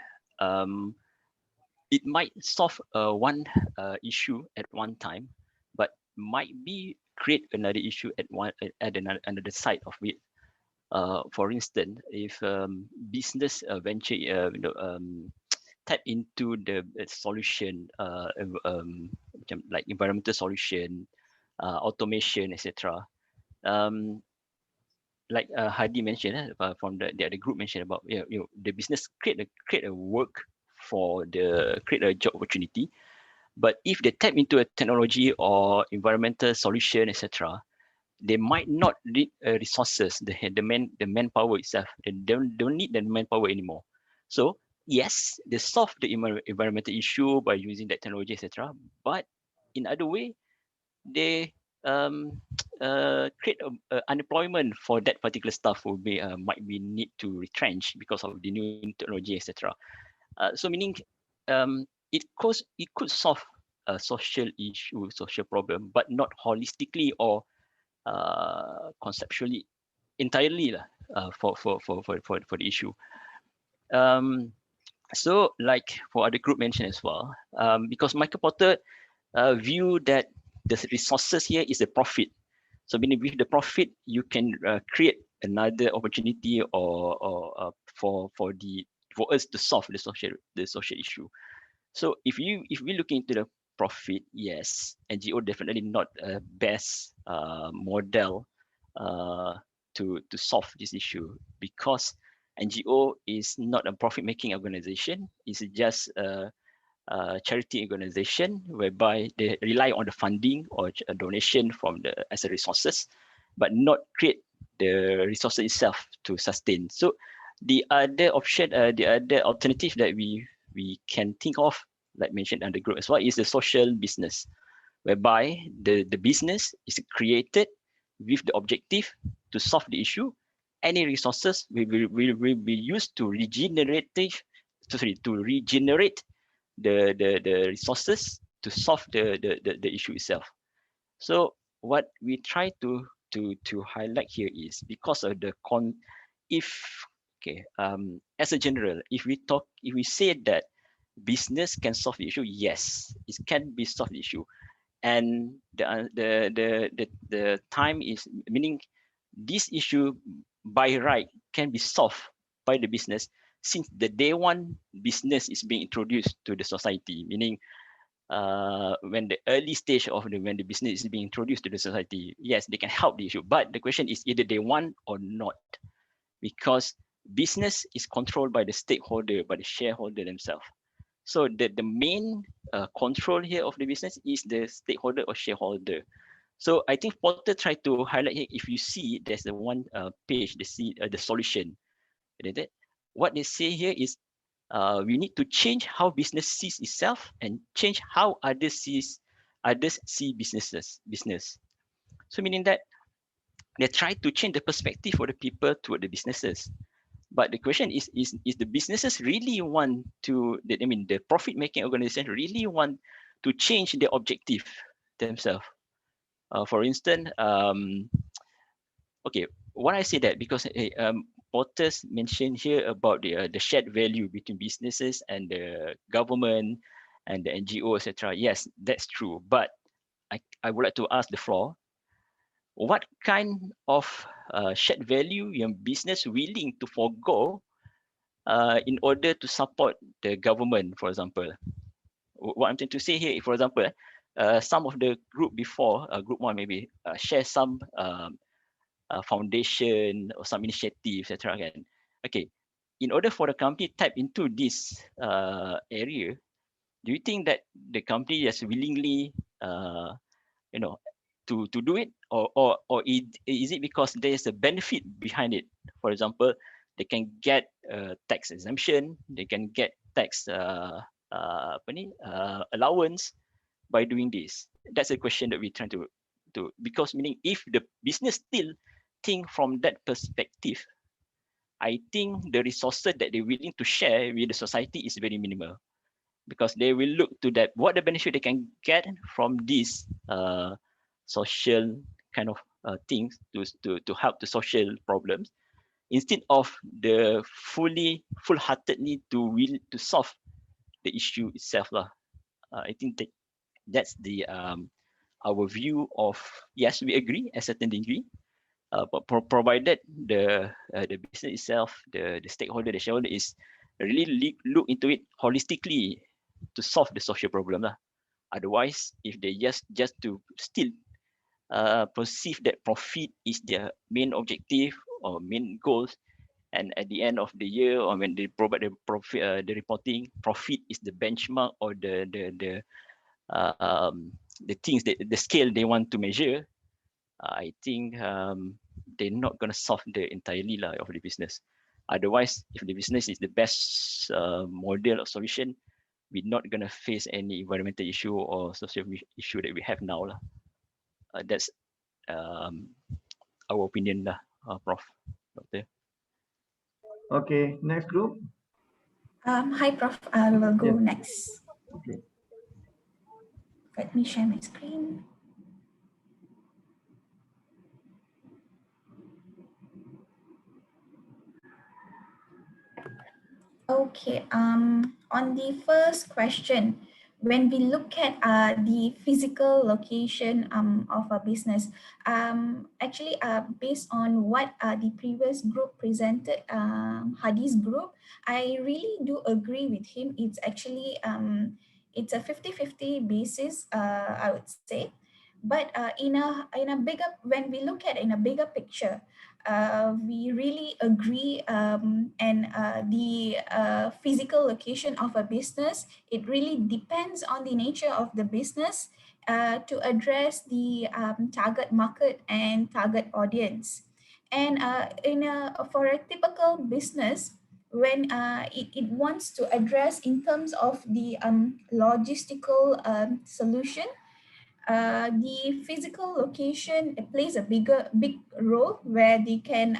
it might solve one issue at one time, but might be create another issue at another side of it. For instance, if business venture tap into the solution, like environmental solution, automation, etc. Like Hadi mentioned, from the other group mentioned about the business create a work create a job opportunity, but if they tap into a technology or environmental solution, etc., they might not need resources, the manpower itself. They don't need the manpower anymore. So yes, they solve the environmental issue by using that technology, etc. But in other way, they create unemployment for that particular staff who might be need to retrench because of the new technology, etc. So meaning it could solve a social issue, social problem, but not holistically or conceptually entirely for the issue. So like for other group mentioned as well, because Michael Porter view that the resources here is the profit. So meaning with the profit, you can create another opportunity or for us to solve the social issue. So if we look into the profit, yes, NGO definitely not a best model to solve this issue, because NGO is not a profit making organization. It's just a charity organization whereby they rely on the funding or a donation from the as a resources, but not create the resources itself to sustain. So the other option, the other alternative that we can think of, like mentioned under group as well, is the social business, whereby the business is created with the objective to solve the issue. Any resources will be used to regenerate the resources to solve the issue itself. So what we try to highlight here is because of the if okay as a general, if we say that business can solve the issue, yes, it can be solved the issue, and the time is meaning this issue by right can be solved by the business since the day one business is being introduced to the society, meaning when the early stage of when the business is being introduced to the society, yes, they can help the issue, but the question is either they want or not, because business is controlled by the stakeholder, by the shareholder themselves. So the main control here of the business is the stakeholder or shareholder. So I think Porter tried to highlight here, if you see there's the one page, the solution. What they say here is we need to change how business sees itself and change how others see business. So meaning that they try to change the perspective for the people toward the businesses. But the question is the businesses really want to, I mean, the profit making organization really want to change their objective themselves? For instance, okay, why I say that, because Porter's mentioned here about the shared value between businesses and the government and the NGO, etc. Yes, that's true. But I would like to ask the floor, what kind of shared value your business willing to forego in order to support the government, for example? What I'm trying to say here, for example, some of the group before, group one maybe, share some foundation or some initiative, etc. Okay, in order for the company tap into this area, do you think that the company is willingly, to do it, or is it because there's a benefit behind it? For example, they can get tax exemption, they can get tax allowance by doing this. That's a question that we're trying to because meaning if the business still think from that perspective, I think the resources that they're willing to share with the society is very minimal, because they will look to that what the benefit they can get from these social kind of things to help the social problems, instead of the full-heartedly to solve the issue itself lah. I think that's the our view of, yes, we agree at a certain degree, but provided the business itself, the stakeholder, the shareholder is really look into it holistically to solve the social problem lah. Otherwise, if they just to still perceive that profit is their main objective or main goals, and at the end of the year or when they provide the profit, the reporting, profit is the benchmark or the things that the scale they want to measure, I think they're not going to solve the entirely of the business. Otherwise, if the business is the best model or solution, we're not going to face any environmental issue or social issue that we have now. That's our opinion, Prof. Doctor. Okay, next group. Hi, Prof. I will go Yeah. next. Okay. Let me share my screen. Okay, on the first question, when we look at the physical location of a business, actually based on what the previous group presented, Hadi's group, I really do agree with him. It's actually it's a 50-50 basis, I would say. But in a bigger, when we look at in a bigger picture, we really agree, and the physical location of a business, it really depends on the nature of the business to address the target market and target audience. And for a typical business, when it wants to address in terms of the logistical solution, the physical location plays a big role where they can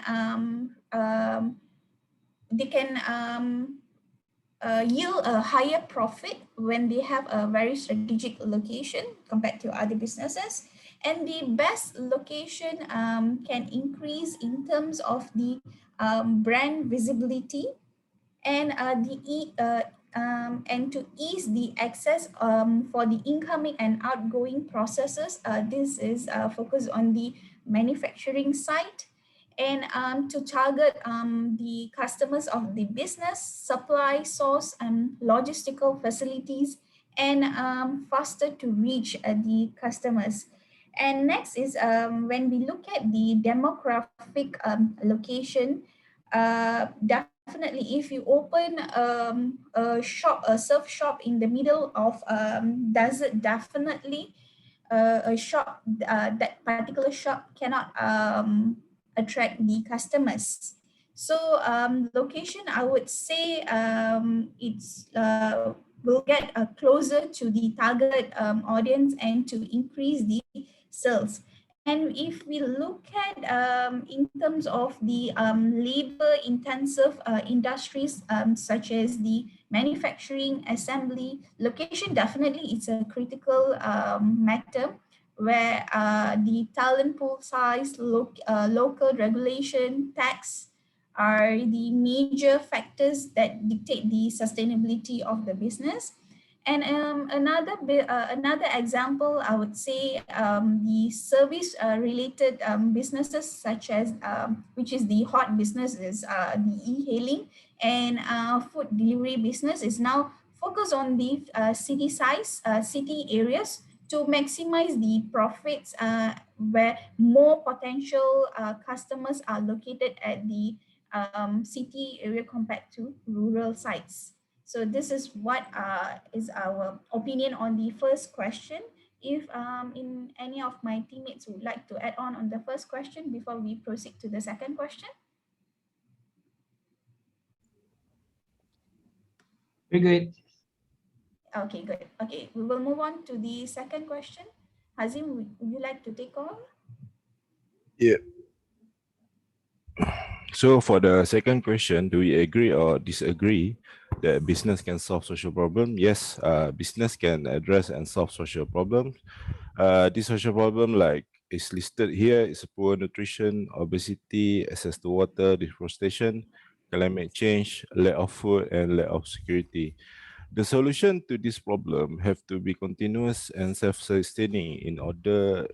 yield a higher profit when they have a very strategic location compared to other businesses. And the best location can increase in terms of the brand visibility and and to ease the access for the incoming and outgoing processes. This is focused on the manufacturing side, and to target the customers of the business, supply source, and logistical facilities, and faster to reach the customers. And next is when we look at the demographic location, definitely if you open a surf shop in the middle of desert, definitely a shop, that particular shop cannot attract the customers. So location, I would say it's will get closer to the target audience and to increase the sales. And if we look at in terms of the labor intensive industries, such as the manufacturing, assembly, location definitely it's a critical matter, where the talent pool size, local regulation, tax are the major factors that dictate the sustainability of the business. And another example, I would say, the service related businesses, such as which is the hot businesses, the e-hailing and food delivery business, is now focused on the city areas to maximize the profits, where more potential customers are located at the city area compared to rural sites. So this is what is our opinion on the first question. If in any of my teammates would like to add on the first question before we proceed to the second question. Very good. Okay, good. Okay, we will move on to the second question. Hazim, would you like to take on? Yeah. So for the second question, do we agree or disagree that business can solve social problem? Yes, business can address and solve social problems. This social problem, like is listed here, is poor nutrition, obesity, access to water, deforestation, climate change, lack of food, and lack of security. The solution to this problem have to be continuous and self-sustaining in order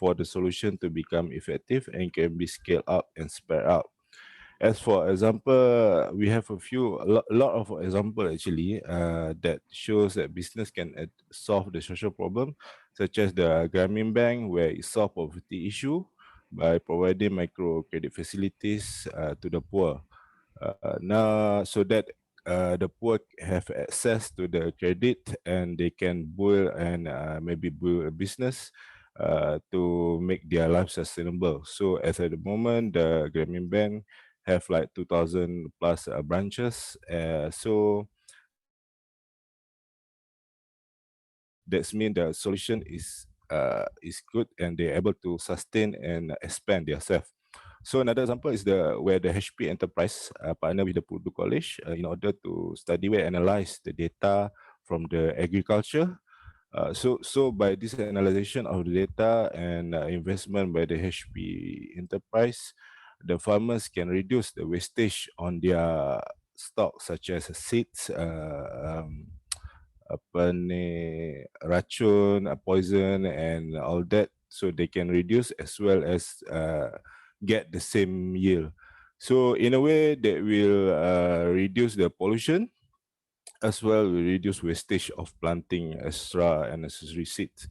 for the solution to become effective and can be scaled up and spread out. As for example, we have a lot of example actually that shows that business can solve the social problem, such as the Grameen Bank, where it solved poverty issue by providing microcredit facilities to the poor. Now, so that the poor have access to the credit and they can build and maybe build a business to make their life sustainable. So as at the moment, the Grameen Bank have like 2,000 plus branches. So that's mean the solution is good and they're able to sustain and expand themselves. So another example is where the HP Enterprise partner with the Purdue College in order to study and analyze the data from the agriculture. So by this analysis of the data and investment by the HP enterprise, the farmers can reduce the wastage on their stock, such as seeds, apa ni, racun, poison, and all that, so they can reduce as well as get the same yield. So in a way that will reduce the pollution, as well will reduce wastage of planting extra and necessary seeds.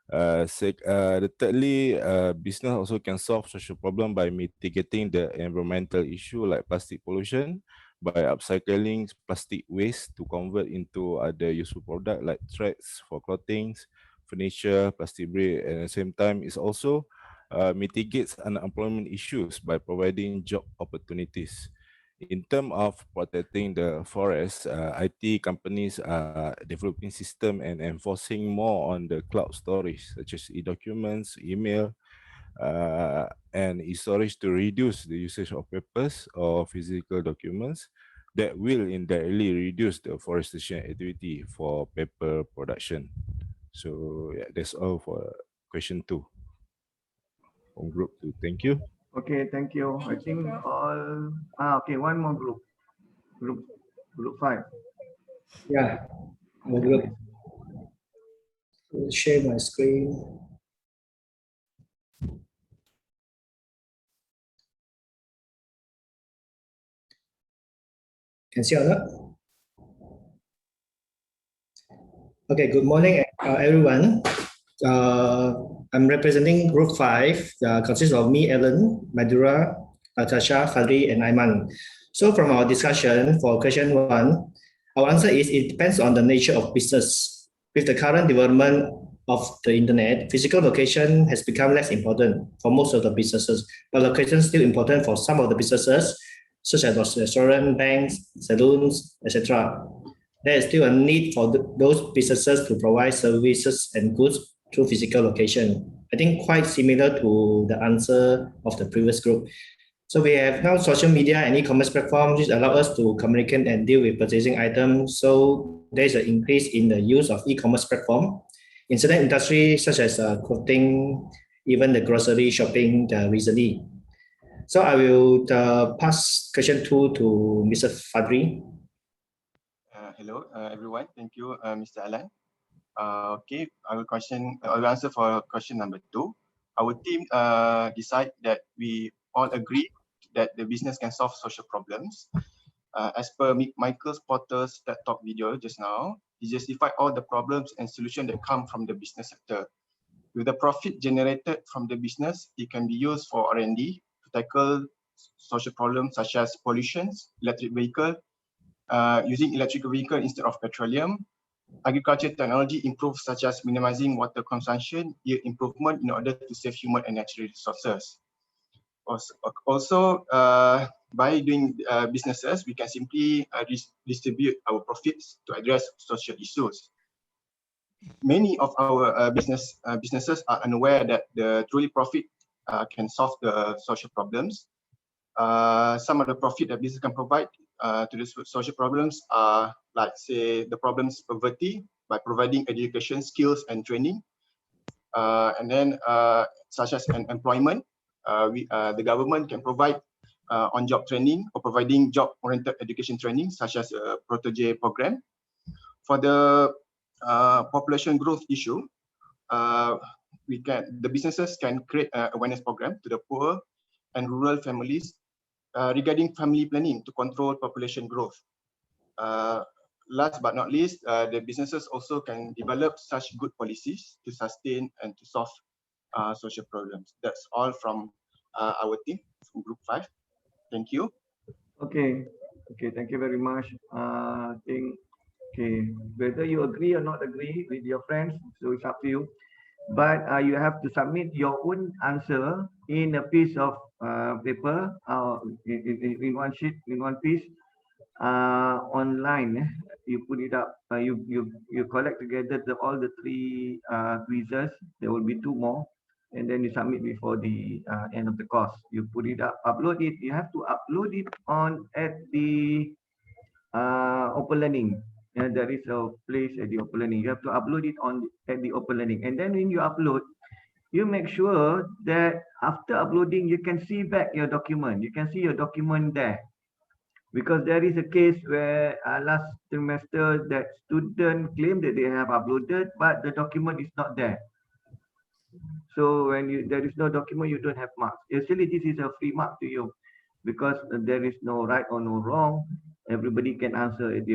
Thirdly, business also can solve social problem by mitigating the environmental issue like plastic pollution by upcycling plastic waste to convert into other useful product like threads for clothing, furniture, plastic bread. And at the same time, it also mitigates unemployment issues by providing job opportunities. In terms of protecting the forest, IT companies are developing system and enforcing more on the cloud storage, such as e-documents, email, and e-storage to reduce the usage of papers or physical documents that will indirectly reduce the forestation activity for paper production. So yeah, that's all for question 2 from group 2. Thank you. Okay, thank you. I Thank you, think Prof. all. Okay, one more group. Group 5. Yeah, my Okay, group. please. Will share my screen. Can see or not? Okay, good morning, everyone. I'm representing Group 5, consists of me, Ellen, Madura, Natasha, Fadri, and Aiman. So from our discussion for question 1, our answer is it depends on the nature of business. With the current development of the internet, physical location has become less important for most of the businesses, but location is still important for some of the businesses, such as restaurants, banks, saloons, etc. There is still a need for those businesses to provide services and goods through physical location. I think quite similar to the answer of the previous group. So we have now social media and e-commerce platforms which allow us to communicate and deal with purchasing items. So there is an increase in the use of e-commerce platform. In certain industries such as clothing, even the grocery shopping recently. So I will pass question 2 to Mr. Fadri. Hello, everyone. Thank you, Mr. Alan. Okay, I will answer for question number 2. Our team decide that we all agree that the business can solve social problems. As per Michael Porter's TED Talk video just now, he justified all the problems and solutions that come from the business sector. With the profit generated from the business, it can be used for R&D to tackle social problems such as pollution, electric vehicle, using electric vehicle instead of petroleum, agriculture technology improves such as minimizing water consumption, yield improvement in order to save human and natural resources. Also, by doing businesses, we can simply distribute our profits to address social issues. Many of our businesses are unaware that the truly profit can solve the social problems. Some of the profit that business can provide to the social problems are like say the problems poverty by providing education, skills and training. And then such as employment, the government can provide on-job training or providing job-oriented education training such as a protege program. For the population growth issue, the businesses can create an awareness program to the poor and rural families regarding family planning to control population growth. Last but not least, the businesses also can develop such good policies to sustain and to solve social problems. That's all from our team from Group 5. Thank you. Okay, thank you very much. Whether you agree or not agree with your friends, so it's up to you. But you have to submit your own answer in a piece of paper, in one sheet, in one piece, online. You put it up. You collect together all the 3 quizzes. There will be 2 more, and then you submit before the end of the course. You put it up, upload it. You have to upload it at the Open Learning. and there is a place at the open learning. You have to upload it on at the open learning, and then when you upload, you make sure that after uploading, you can see back your document. You can see your document there. Because there is a case where last trimester that student claimed that they have uploaded, but the document is not there. So when there is no document, you don't have marks. Actually, this is a free mark to you because there is no right or no wrong. Everybody can answer it.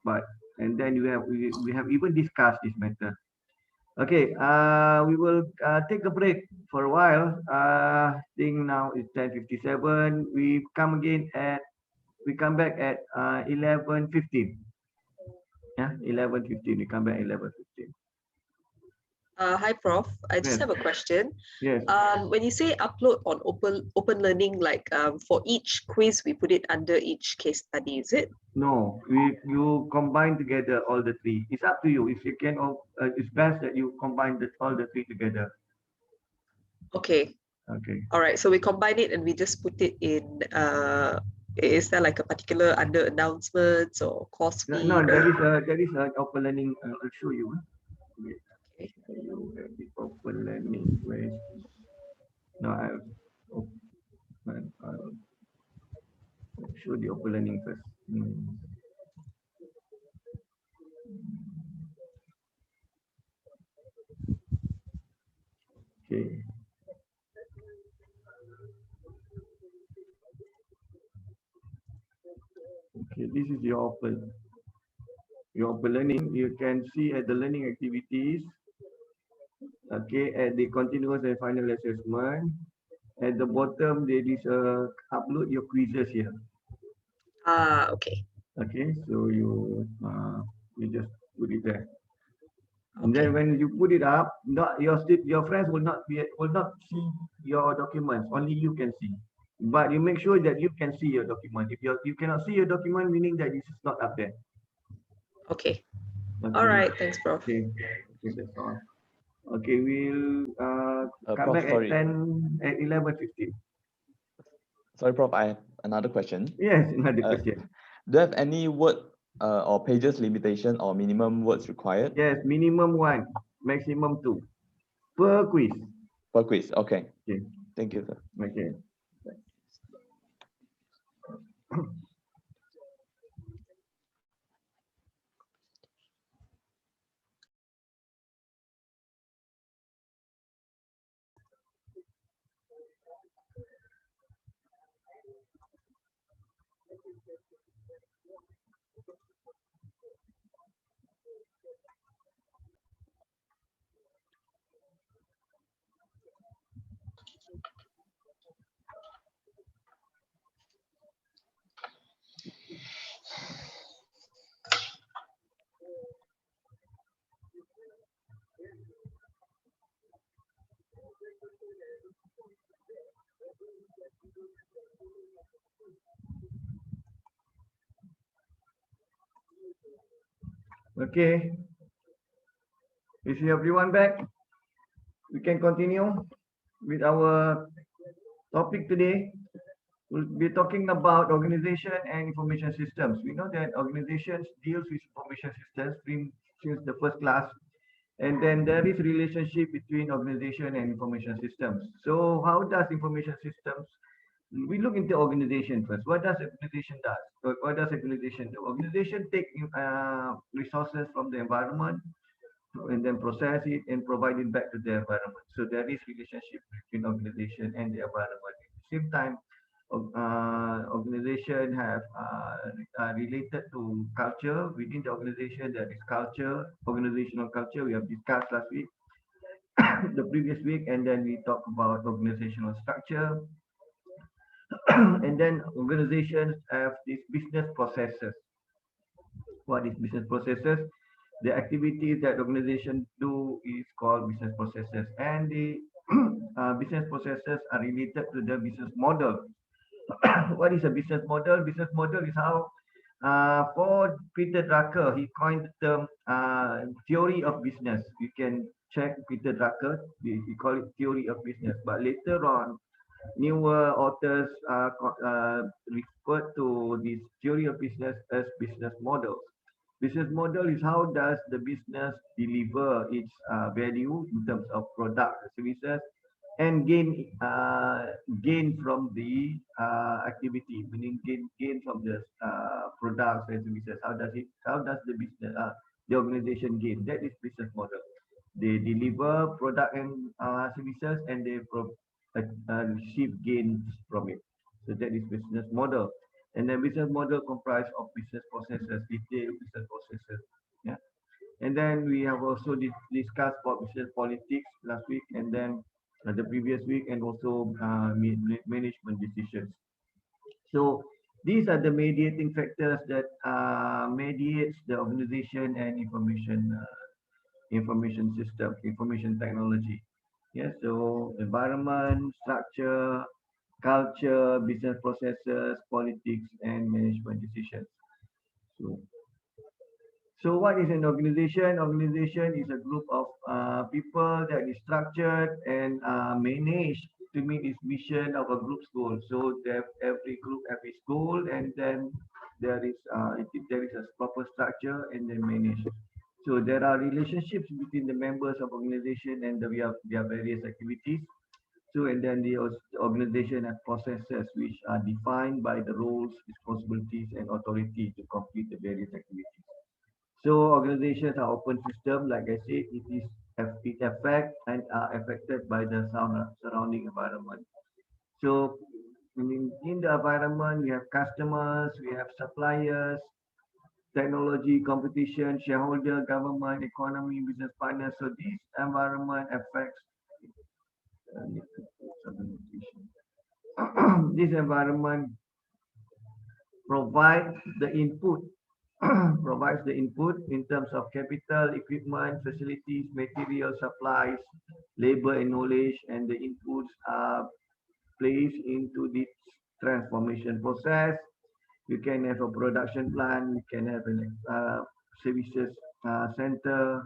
But and then we have even discussed this matter. Okay, we will take a break for a while. I think now it's 10:57. We come back at 11:15. Yeah, 11:15. We come back 11:15. Hi, Prof. I just Yes. have a question. Yes. When you say upload on open learning, like for each quiz, we put it under each case study, is it? No, you combine together all the three. It's up to you. If you can, it's best that you combine all the three together. Okay. Okay. All right. So we combine it and we just put it in. Is there like a particular under announcements or course fee? No, there is a open learning. I'll show you. Wait. Okay. The open learning. Where is? No, I'll show the open learning first. Okay. Okay, this is your open learning. You can see at the learning activities. Okay, at the continuous and final assessment. At the bottom, there is a upload your quizzes here. Okay. Okay, so you just put it there. And then when you put it up, not your friends will not see your documents. Only you can see. But you make sure that you can see your document. If you cannot see your document, meaning that this is not up there. Okay. All right. Thanks, Prof. Okay, that's all. Okay, we'll come Prof, back sorry. at 11:15. Sorry, Prof, I have another question. Yes, another question. Do you have any word or pages limitation or minimum words required? Yes, minimum 1, maximum 2 per quiz. Per quiz, okay. Okay. Thank you, sir. Okay. Okay. Is everyone back? We can continue with our topic today. We'll be talking about organization and information systems. We know that organizations deals with information systems since the first class, and then there is relationship between organization and information systems. So how does information systems? We look into organization first. What does organization does? What does organization do? Organization take resources from the environment and then process it and provide it back to the environment. So there is relationship between organization and the environment. At the same time, organization have related to culture. Within the organization, there is culture, organizational culture. We have discussed last week, the previous week, and then we talk about organizational structure. And then organizations have these business processes. What is business processes? The activities that organizations do is called business processes, and the business processes are related to the business model. What is a business model? Business model is how, for Peter Drucker, he coined the term theory of business. You can check Peter Drucker, he call it theory of business. But later on, newer authors refer to this theory of business as business models. Business model is how does the business deliver its value in terms of product and services and gain from the activity, meaning gain from the products and services. How does the business the organization gain? That is business model. They deliver product and services and they receive gains from it. So that is business model. And then business model comprised of business processes, detailed business processes. Yeah. And then we have also discussed about business politics last week and then the previous week and also management decisions. So these are the mediating factors that mediates the organization and information system, information technology. Yeah, so environment, structure, culture, business processes, politics, and management decisions. So, so what is an organization? Organization is a group of people that is structured and managed to meet its mission of a group's goal. So every group have its goal, and then there is a proper structure and then managed. So there are relationships between the members of organization and their various activities. So and then the organization has processes which are defined by the roles, responsibilities, and authority to complete the various activities. So organizations are open system, like I said, it affect and are affected by the surrounding environment. So in the environment, we have customers, we have suppliers, technology, competition, shareholder, government, economy, business partners. So this environment affects this environment provides the input provides the input in terms of capital, equipment, facilities, material, supplies, labor, and knowledge, and the inputs are placed into this transformation process. You can have a production plant, you can have a services center,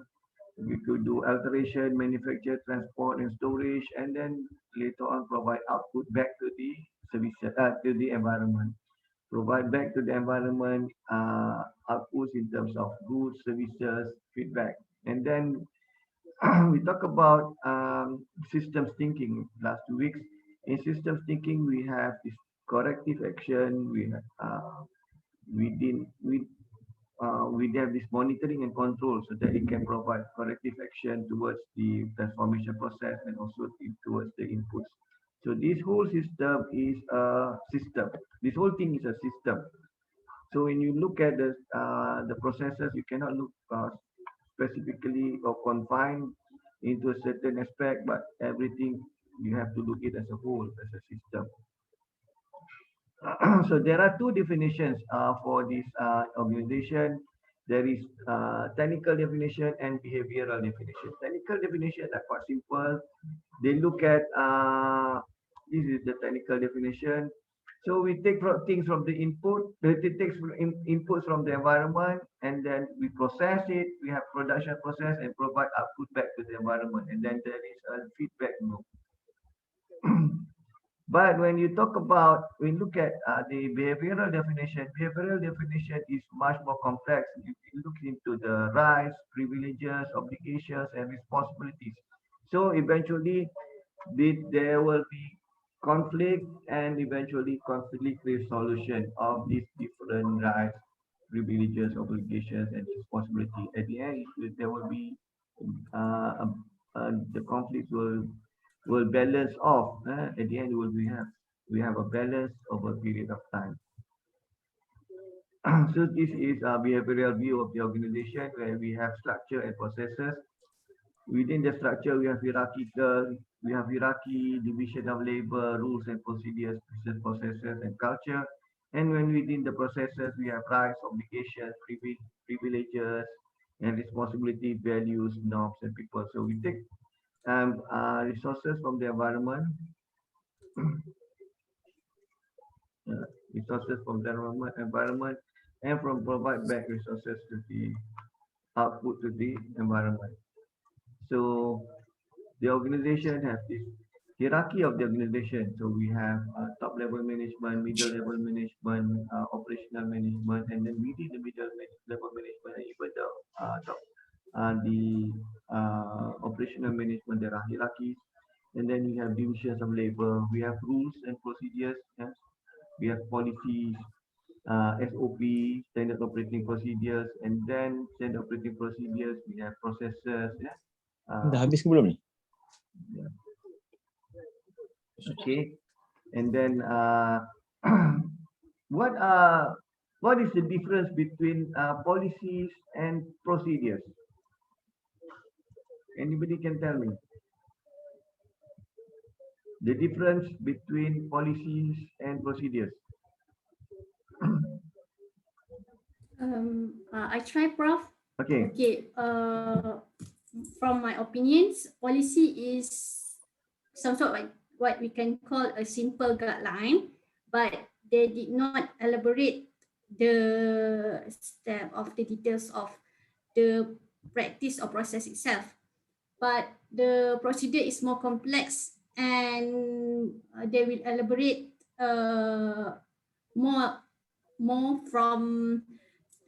we could do alteration, manufacture, transport, and storage, and then later on provide output back to the services to the environment. Provide back to the environment outputs in terms of goods, services, feedback, and then we talk about systems thinking last 2 weeks. In systems thinking, we have this corrective action. We did we have this monitoring and control so that it can provide corrective action towards the transformation process and also towards the inputs. So this whole system is a system. This whole thing is a system. So when you look at the processes, you cannot look specifically or confine into a certain aspect, but everything you have to look it as a whole, as a system. So there are two definitions for this organization. There is technical definition and behavioral definition. Technical definition are quite simple. They look at this is the technical definition. So we take things from the input, we take inputs from the environment, and then we process it. We have production process and provide output back to the environment, and then there is a feedback loop. But when you talk about, we look at the behavioral definition is much more complex. You look into the rights, privileges, obligations, and responsibilities. So eventually, there will be conflict and eventually conflict resolution of these different rights, privileges, obligations, and responsibility. At the end, there will be the conflict will balance off. At the end, we have a balance over a period of time. So this is a behavioral view of the organization where we have structure and processes. Within the structure, we have hierarchy, division of labor, rules and procedures, business processes, and culture. And when within the processes, we have rights, obligations, privileges, and responsibility, values, norms, and people. So we take resources from the environment, resources from the environment, and from provide back resources to the output to the environment. So the organization has this hierarchy of the organization. So we have top level management, middle level management, operational management, and then within the level management, and even the top, the operational management, there are hierarchies. And then we have divisions of labor. We have rules and procedures. Yes. We have policies, SOP, standard operating procedures, and then standard operating procedures. We have processes. Yeah. Dah habis ke belum ni? Yeah. Okay, and then what is the difference between policies and procedures? Anybody can tell me the difference between policies and procedures? I try, Prof. Okay. Okay. From my opinions, policy is some sort of like what we can call a simple guideline, but they did not elaborate the step of the details of the practice or process itself. But the procedure is more complex, and they will elaborate more from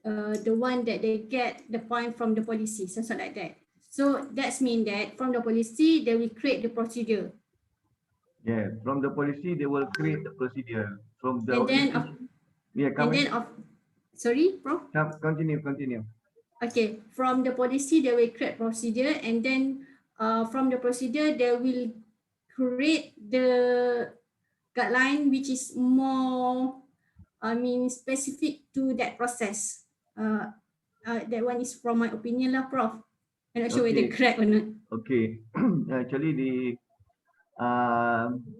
the one that they get the point from the policy, something like that. So that's mean that from the policy, they will create the procedure. Yeah, from the policy, they will create the procedure. From the And then yeah, sorry, Prof? Continue. Okay, from the policy, they will create procedure, and then from the procedure, they will create the guideline which is more, specific to that process. That one is from my opinion lah, Prof. I'm not sure whether correct or not. Okay, actually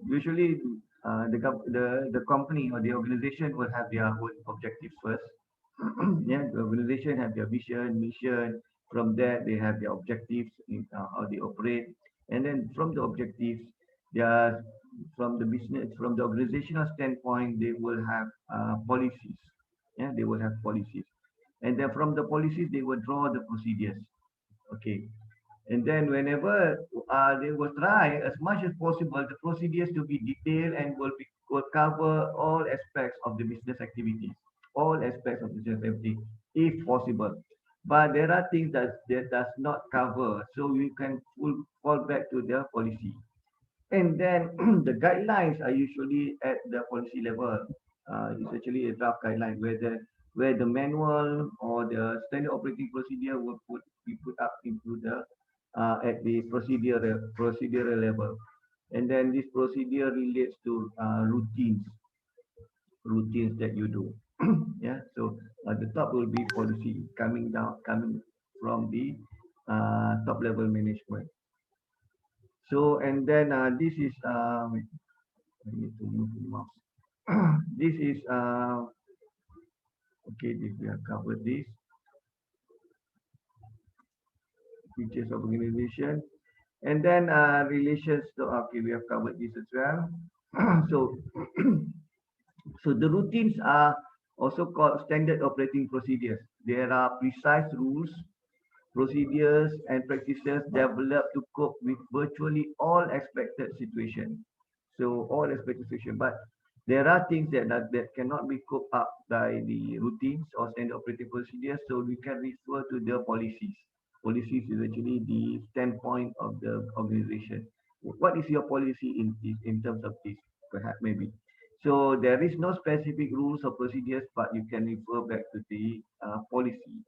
usually the company or the organization will have their own objectives first. Yeah, the organization have their vision, mission. From that, they have their objectives in how they operate, and then from the objectives, they are from the organizational standpoint, they will have policies. Yeah, they will have policies, and then from the policies, they will draw the procedures. Okay, and then whenever they will try as much as possible the procedures to be detailed and will cover all aspects of the business activities, all aspects of business activity, if possible. But there are things that does not cover, so you can fall back to their policy. And then the guidelines are usually at the policy level. It's actually a draft guideline where the manual or the standard operating procedure will be put up into the at the procedural level. And then this procedure relates to routines that you do. Yeah. So the top will be policy coming from the top level management. So, and then this is, I need to move the mouse. This is, okay, this we have covered this. Features of organization. And then relations to, okay, we have covered this as well. So, so the routines are also called standard operating procedures. There are precise rules, procedures, and practices developed to cope with virtually all expected situations. So all expected situations, but there are things that cannot be coped up by the routines or standard operating procedures. So we can refer to the policies. Policies is actually the standpoint of the organization. What is your policy in terms of this? Perhaps maybe. So there is no specific rules or procedures, but you can refer back to the policy.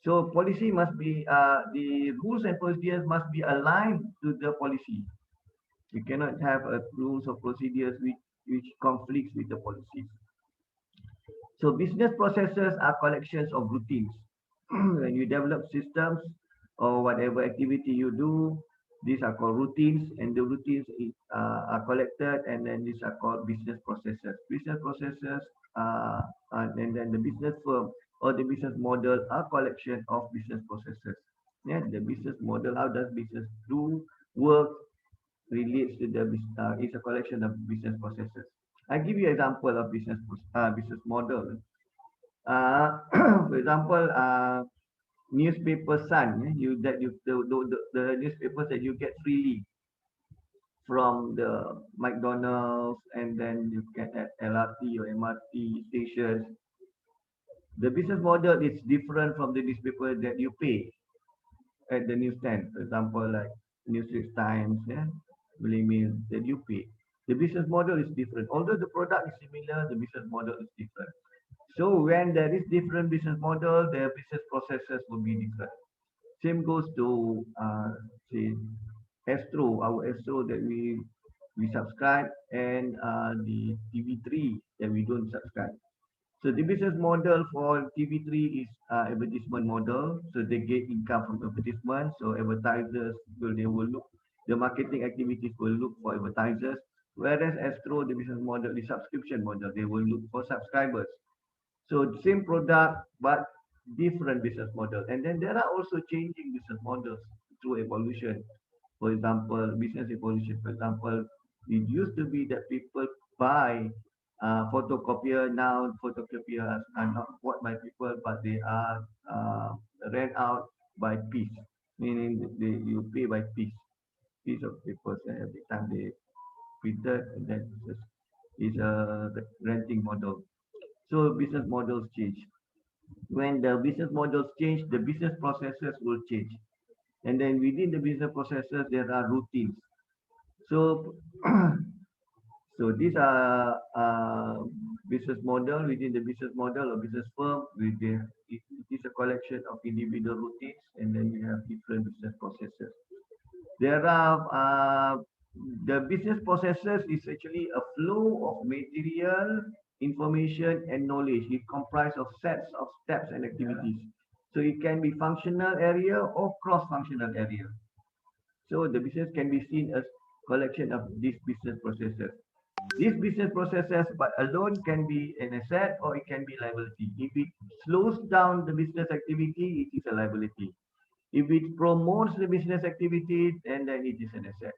So policy must be, the rules and procedures must be aligned to the policy. You cannot have rules or procedures which conflicts with the policies. So business processes are collections of routines. When you develop systems or whatever activity you do, these are called routines, and the routines are collected, and then these are called business processes. Business processes, and then the business firm or the business model are collection of business processes. Yeah, the business model, how does business do work, relates to the is a collection of business processes. I give you example of business model. For example, newspaper Sun, the newspapers that you get freely. from the McDonald's, and then you can add LRT or MRT stations. The business model is different from the newspaper that you pay at the newsstand. For example, like Newsweek Times, yeah, Daily Mail that you pay. The business model is different. Although the product is similar, the business model is different. So when there is different business model, their business processes will be different. Same goes to say Astro, our Astro that we subscribe, and the TV3 that we don't subscribe. So the business model for TV3 is advertisement model. So they get income from advertisement. So advertisers they will look, the marketing activities will look for advertisers. Whereas Astro, the business model is subscription model. They will look for subscribers. So same product, but different business model. And then there are also changing business models through evolution. For example, business evolution. For example, it used to be that people buy photocopier. Now photocopiers are not bought by people, but they are rent out by piece. Meaning you pay by piece of papers, and every time they printed, and then it's a renting model. So business models change. When the business models change, the business processes will change. And then within the business processes, there are routines. So, so these are business model. Within the business model or business firm, it is a collection of individual routines, and then you have different business processes. There are the business processes is actually a flow of material, information, and knowledge. It comprises of sets of steps and activities. So it can be functional area or cross-functional area. So the business can be seen as collection of these business processes. These business processes, but alone, can be an asset or it can be liability. If it slows down the business activity, it is a liability. If it promotes the business activity, then it is an asset.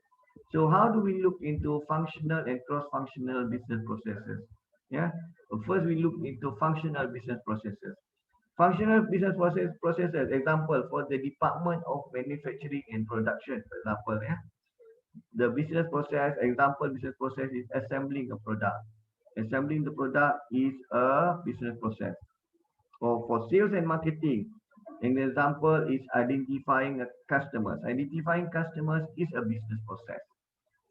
So how do we look into functional and cross-functional business processes? Yeah. First, we look into functional business processes. Functional business processes. Example for the Department of Manufacturing and Production. For example, yeah. The business process. Example business process is assembling a product. Assembling the product is a business process. Or for sales and marketing, an example is identifying customers. Identifying customers is a business process.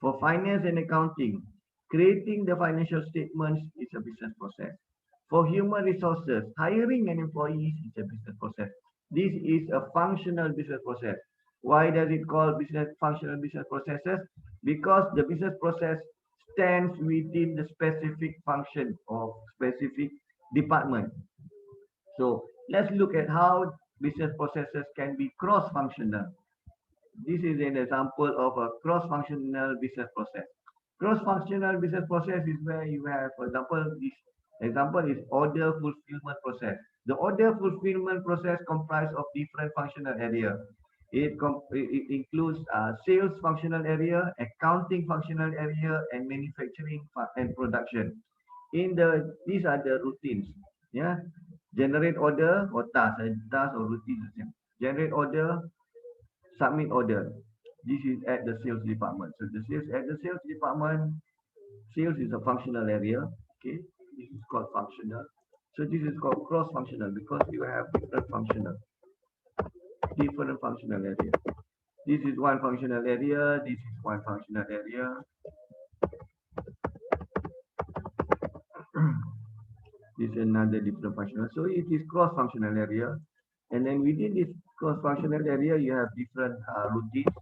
For finance and accounting, creating the financial statements is a business process. For human resources, hiring an employee is a business process. This is a functional business process. Why does it call business functional business processes? Because the business process stands within the specific function of specific department. So let's look at how business processes can be cross-functional. This is an example of a cross-functional business process. Cross-functional business process is where you have, for example, this example is order fulfillment process. The order fulfillment process comprises of different functional areas. It includes sales functional area, accounting functional area, and manufacturing and production. These are the routines. Yeah, generate order or task or routine. Generate order, submit order. This is at the sales department. So the sales at the sales department, sales is a functional area. Okay, this is called functional. So this is called cross-functional because you have different functional area. This is one functional area. This is one functional area. This is another different functional. So it is cross-functional area. And then within this cross-functional area, you have different routines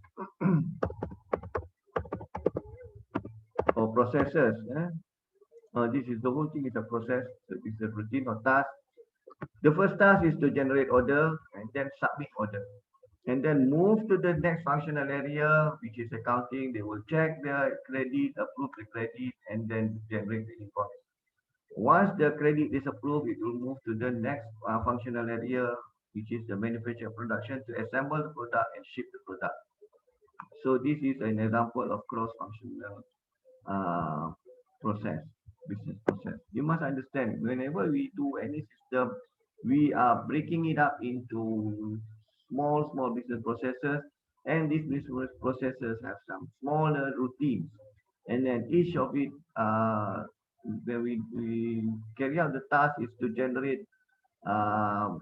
or processes. This is the whole thing is a process. So this is a routine or task. The first task is to generate order and then submit order. And then move to the next functional area, which is accounting. They will check the credit, approve the credit, and then generate the invoice. Once the credit is approved, it will move to the next functional area, which is the manufacture production to assemble the product and ship the product. So this is an example of cross-functional process, business process. You must understand, whenever we do any system, we are breaking it up into small business processes, And these business processes have some smaller routines, and then each of it, when we carry out the task, is to generate. Uh,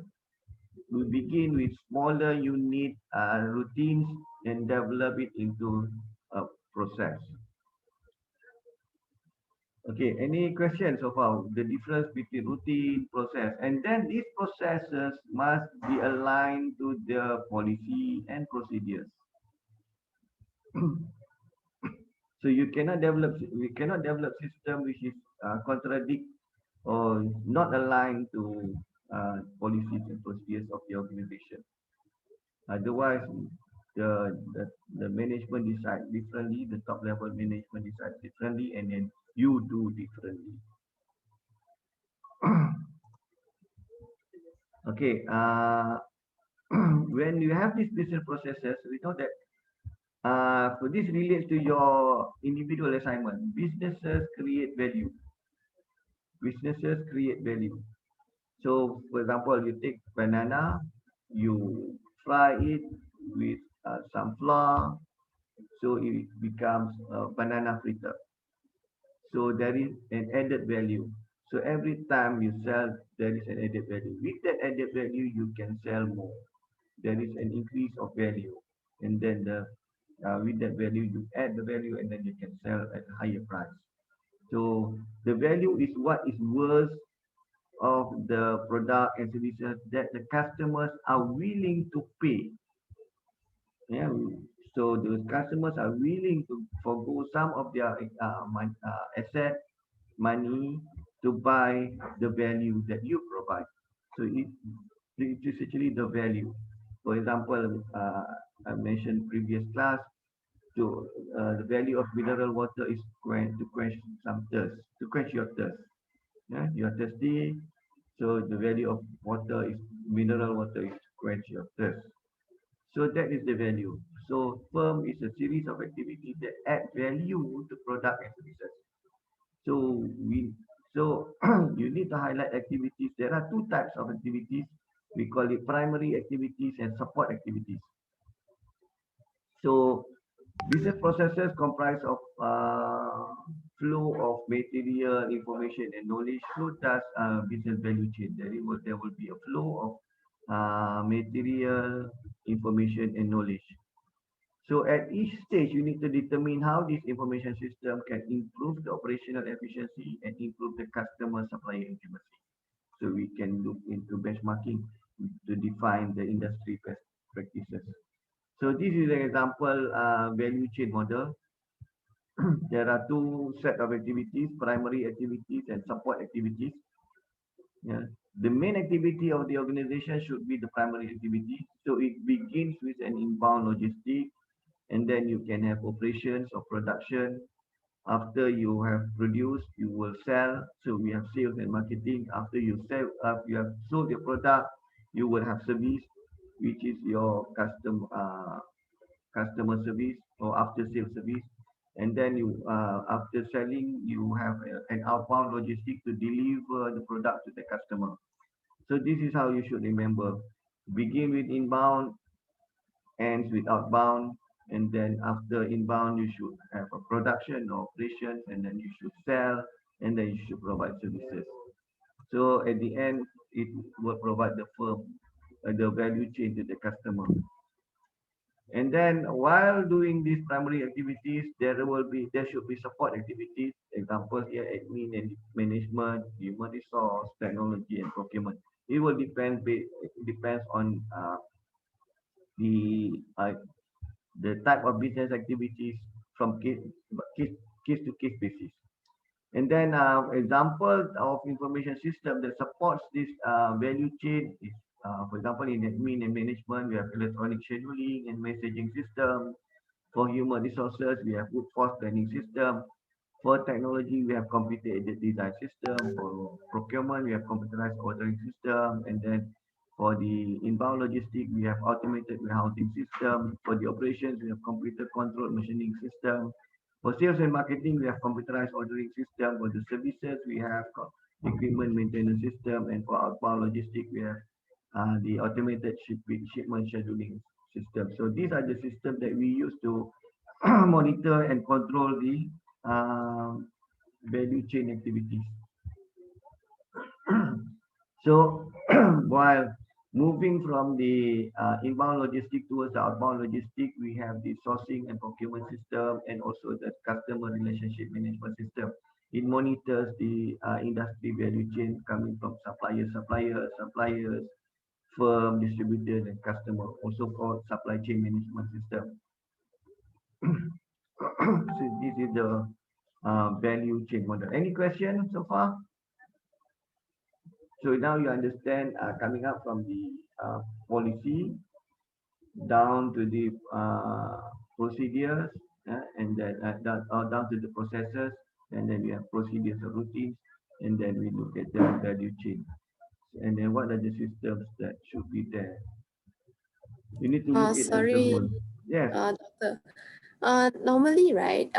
we begin with smaller unit routines and develop it into a process. Okay, any questions about the difference between routine, process, and then these processes must be aligned to the policy and procedures. So we cannot develop system which is contradict or not aligned to policies and procedures of the organization. Otherwise, the management decide differently, the top level management decide differently, and then you do differently. Okay, when you have these business processes, we know that so this relates to your individual assignment. Businesses create value. Businesses create value. So, for example, you take banana, you fry it with some flour, so it becomes a banana fritter. So there is an added value. So every time you sell, there is an added value. With that added value, you can sell more. There is an increase of value, and then with that value, you add the value, and then you can sell at a higher price. So the value is what is worth of the product and services that the customers are willing to pay. Yeah, so the customers are willing to forgo some of their asset money to buy the value that you provide. So it is actually the value. For example, I mentioned previous class, to the value of mineral water is to quench some thirst, to quench your thirst. Yeah, you are thirsty, so the value of water is mineral water is to quench your thirst. So that is the value. So firm is a series of activities that add value to product and services. So we so you need to highlight activities. There are two types of activities. We call it primary activities and support activities. So business processes comprise of flow of material, information, and knowledge. So does business value chain. There will be a flow of material, information, and knowledge. So at each stage, you need to determine how this information system can improve the operational efficiency and improve the customer supplier intimacy. So we can look into benchmarking to define the industry best practices. So this is an example value chain model. There are two set of activities, primary activities and support activities. Yeah. The main activity of the organization should be the primary activity. So it begins with an inbound logistic, and then you can have operations or production. After you have produced, you will sell. So we have sales and marketing. After you sell, you have sold your product, you will have service, which is your customer service or after sales service. And then you after selling, you have an outbound logistic to deliver the product to the customer. So this is how you should remember. Begin with inbound, ends with outbound, and then after inbound you should have a production or operations, and then you should sell, and then you should provide services. So at the end, it will provide the firm the value chain to the customer. And then while doing these primary activities, there should be support activities. Example here, admin and management, human resource, technology, and procurement. It will depends on the uh, the type of business activities from case, case to case basis. And then example of information system that supports this value chain is, for example, in admin and management, we have electronic scheduling and messaging system. For human resources, we have workforce planning system. For technology, we have computer-aided design system. For procurement, we have computerized ordering system. And then for the inbound logistics, we have automated warehousing system. For the operations, we have computer-controlled machining system. For sales and marketing, we have computerized ordering system. For the services, we have equipment maintenance system. And for outbound logistics, we have the automated shipment scheduling system. So these are the systems that we use to monitor and control the value chain activities. So while moving from the inbound logistic towards the outbound logistic, we have the sourcing and procurement system and also the customer relationship management system. It monitors the industry value chain coming from suppliers, firm, distributors, and customer, also called supply chain management system. So this is the value chain model. Any questions so far? So now you understand coming up from the policy down to the procedures and then down to the processes, and then we have procedures or routines, and then we look at the value chain. And then what are the systems that should be there? You need to look at the Sorry, whole. Yes. Doctor. Normally, right,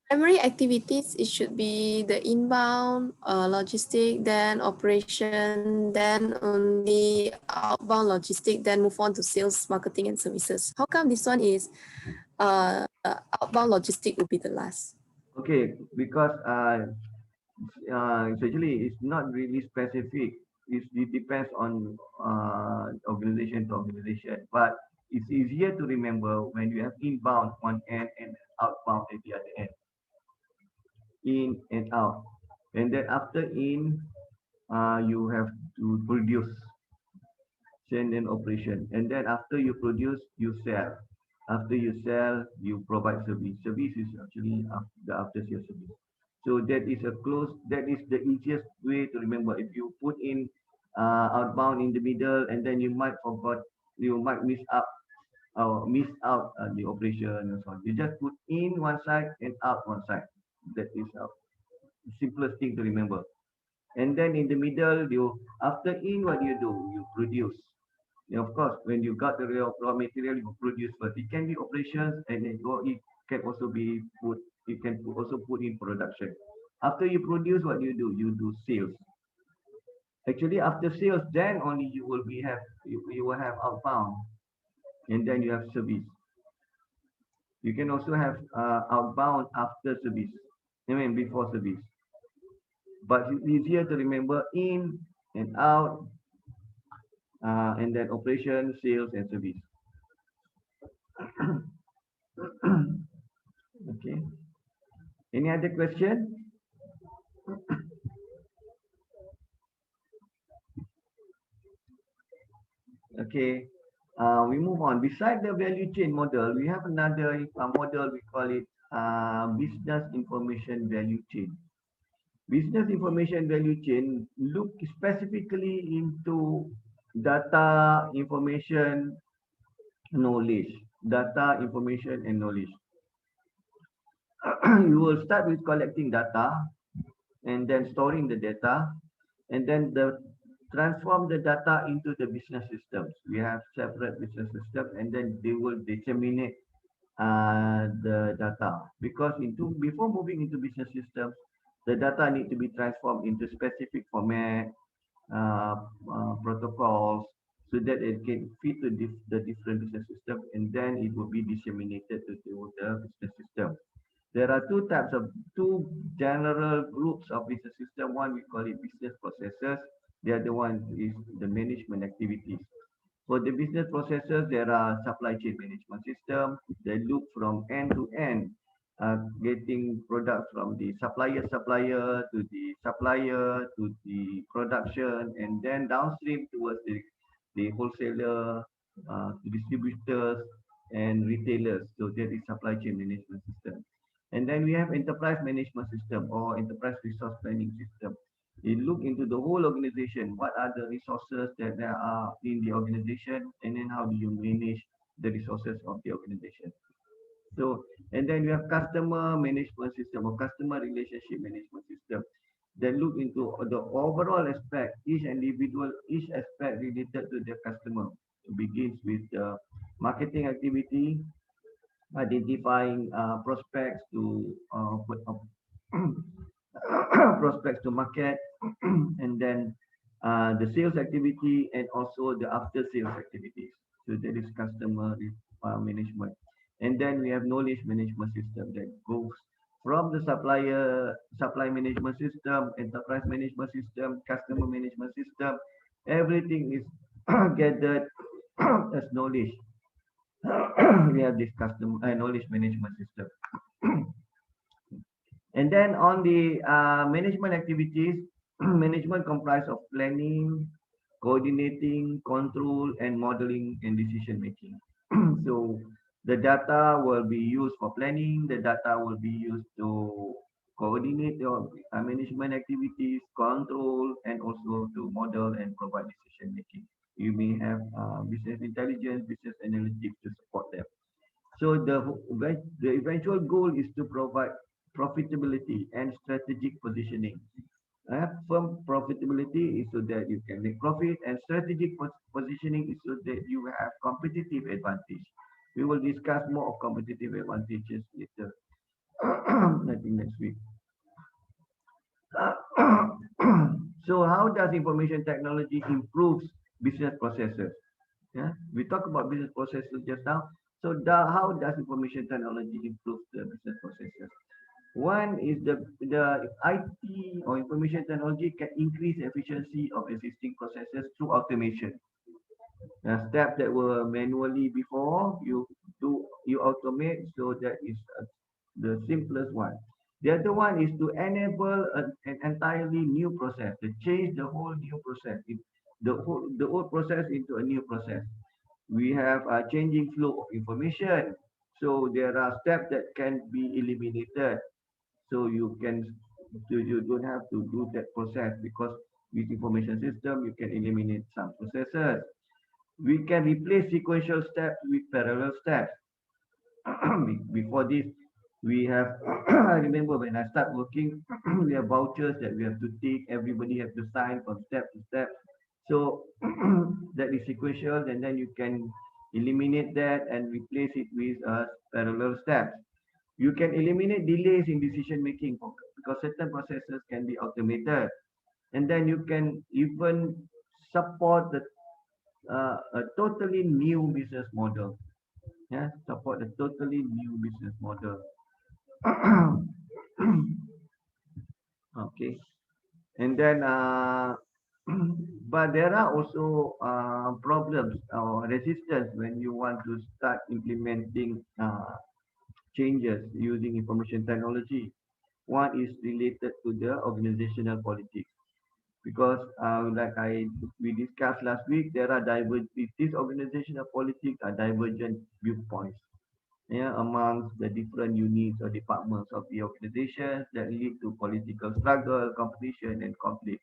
primary activities, it should be the inbound, logistic, then operation, then only outbound logistic, then move on to sales, marketing, and services. How come this one is outbound logistic will be the last? Okay, because it's not really specific. It depends on organization to organization, but it's easier to remember when you have inbound one end and outbound at the other end. In and out, and then after in, you have to produce, send an operation, and then after you produce, you sell. After you sell, you provide service. Service is actually the after sales service. So that is the easiest way to remember. If you put in outbound in the middle, and then you might miss out the operation and so on. You just put in one side and out one side. That is the simplest thing to remember. And then in the middle, after in, what do? You produce. And of course, when you got the raw material, you produce first. It can be operations, and then it can also be put. You can also put in production. After you produce, what do? You do sales. Actually, after sales, then only you will have outbound, and then you have service. You can also have outbound after service. I mean before service. But it's easier to remember in and out, and then operation, sales, and service. Okay. Any other question? Okay. We move on. Beside the value chain model, we have another model. We call it business information value chain. Business information value chain look specifically into data, information, knowledge. Data, information, and knowledge. You will start with collecting data and then storing the data, and then transform the data into the business systems. We have separate business systems, and then they will disseminate the data, because before moving into business systems, the data need to be transformed into specific format, protocols, so that it can fit to the different business systems, and then it will be disseminated to the business system. There are two general groups of business system. One, we call it business processes. The other one is the management activities. For the business processes, there are supply chain management system. They look from end to end, getting products from the supplier to the supplier to the production, and then downstream towards the wholesaler, to distributors and retailers. So that is supply chain management system. And then we have enterprise management system or enterprise resource planning system. You look into the whole organization. What are the resources that there are in the organization, and then how do you manage the resources of the organization? So, and then we have customer management system or customer relationship management system that look into the overall aspect, each aspect related to the customer. It begins with marketing activity, identifying prospects to prospects to market, and then the sales activity, and also the after sales activities. So there is customer management. And then we have knowledge management system that goes from the supply management system, enterprise management system, customer management system. Everything is gathered as knowledge. We have this customer knowledge management system. And then on the management activities, management comprise of planning, coordinating, control, and modeling and decision making. So the data will be used for planning, the data will be used to coordinate your management activities, control, and also to model and provide decision making. You may have business intelligence, business analytics to support them. So the eventual goal is to provide profitability and strategic positioning. Firm profitability is so that you can make profit, and strategic positioning is so that you have competitive advantage. We will discuss more of competitive advantages later. I think next week. So how does information technology improves business processes? Yeah, we talked about business processes just now. So how does information technology improve the business processes? One is the IT or information technology can increase efficiency of existing processes through automation. Steps that were manually before you automate, so that is the simplest one. The other one is to enable an entirely new process, to change the whole new process, the old process into a new process. We have a changing flow of information, so there are steps that can be eliminated. So you don't have to do that process, because with information system you can eliminate some processes. We can replace sequential steps with parallel steps. Before this, we have I remember when I start working, we have vouchers that we have to take, everybody have to sign from step to step. So that is sequential, and then you can eliminate that and replace it with parallel steps. You can eliminate delays in decision making, because certain processes can be automated. And then you can even support a totally new business model. Yeah, support a totally new business model. Okay. And then but there are also problems or resistance when you want to start implementing changes using information technology. One is related to the organizational politics, because we discussed last week, there are these organizational politics are divergent viewpoints, yeah, amongst the different units or departments of the organization, that lead to political struggle, competition, and conflict.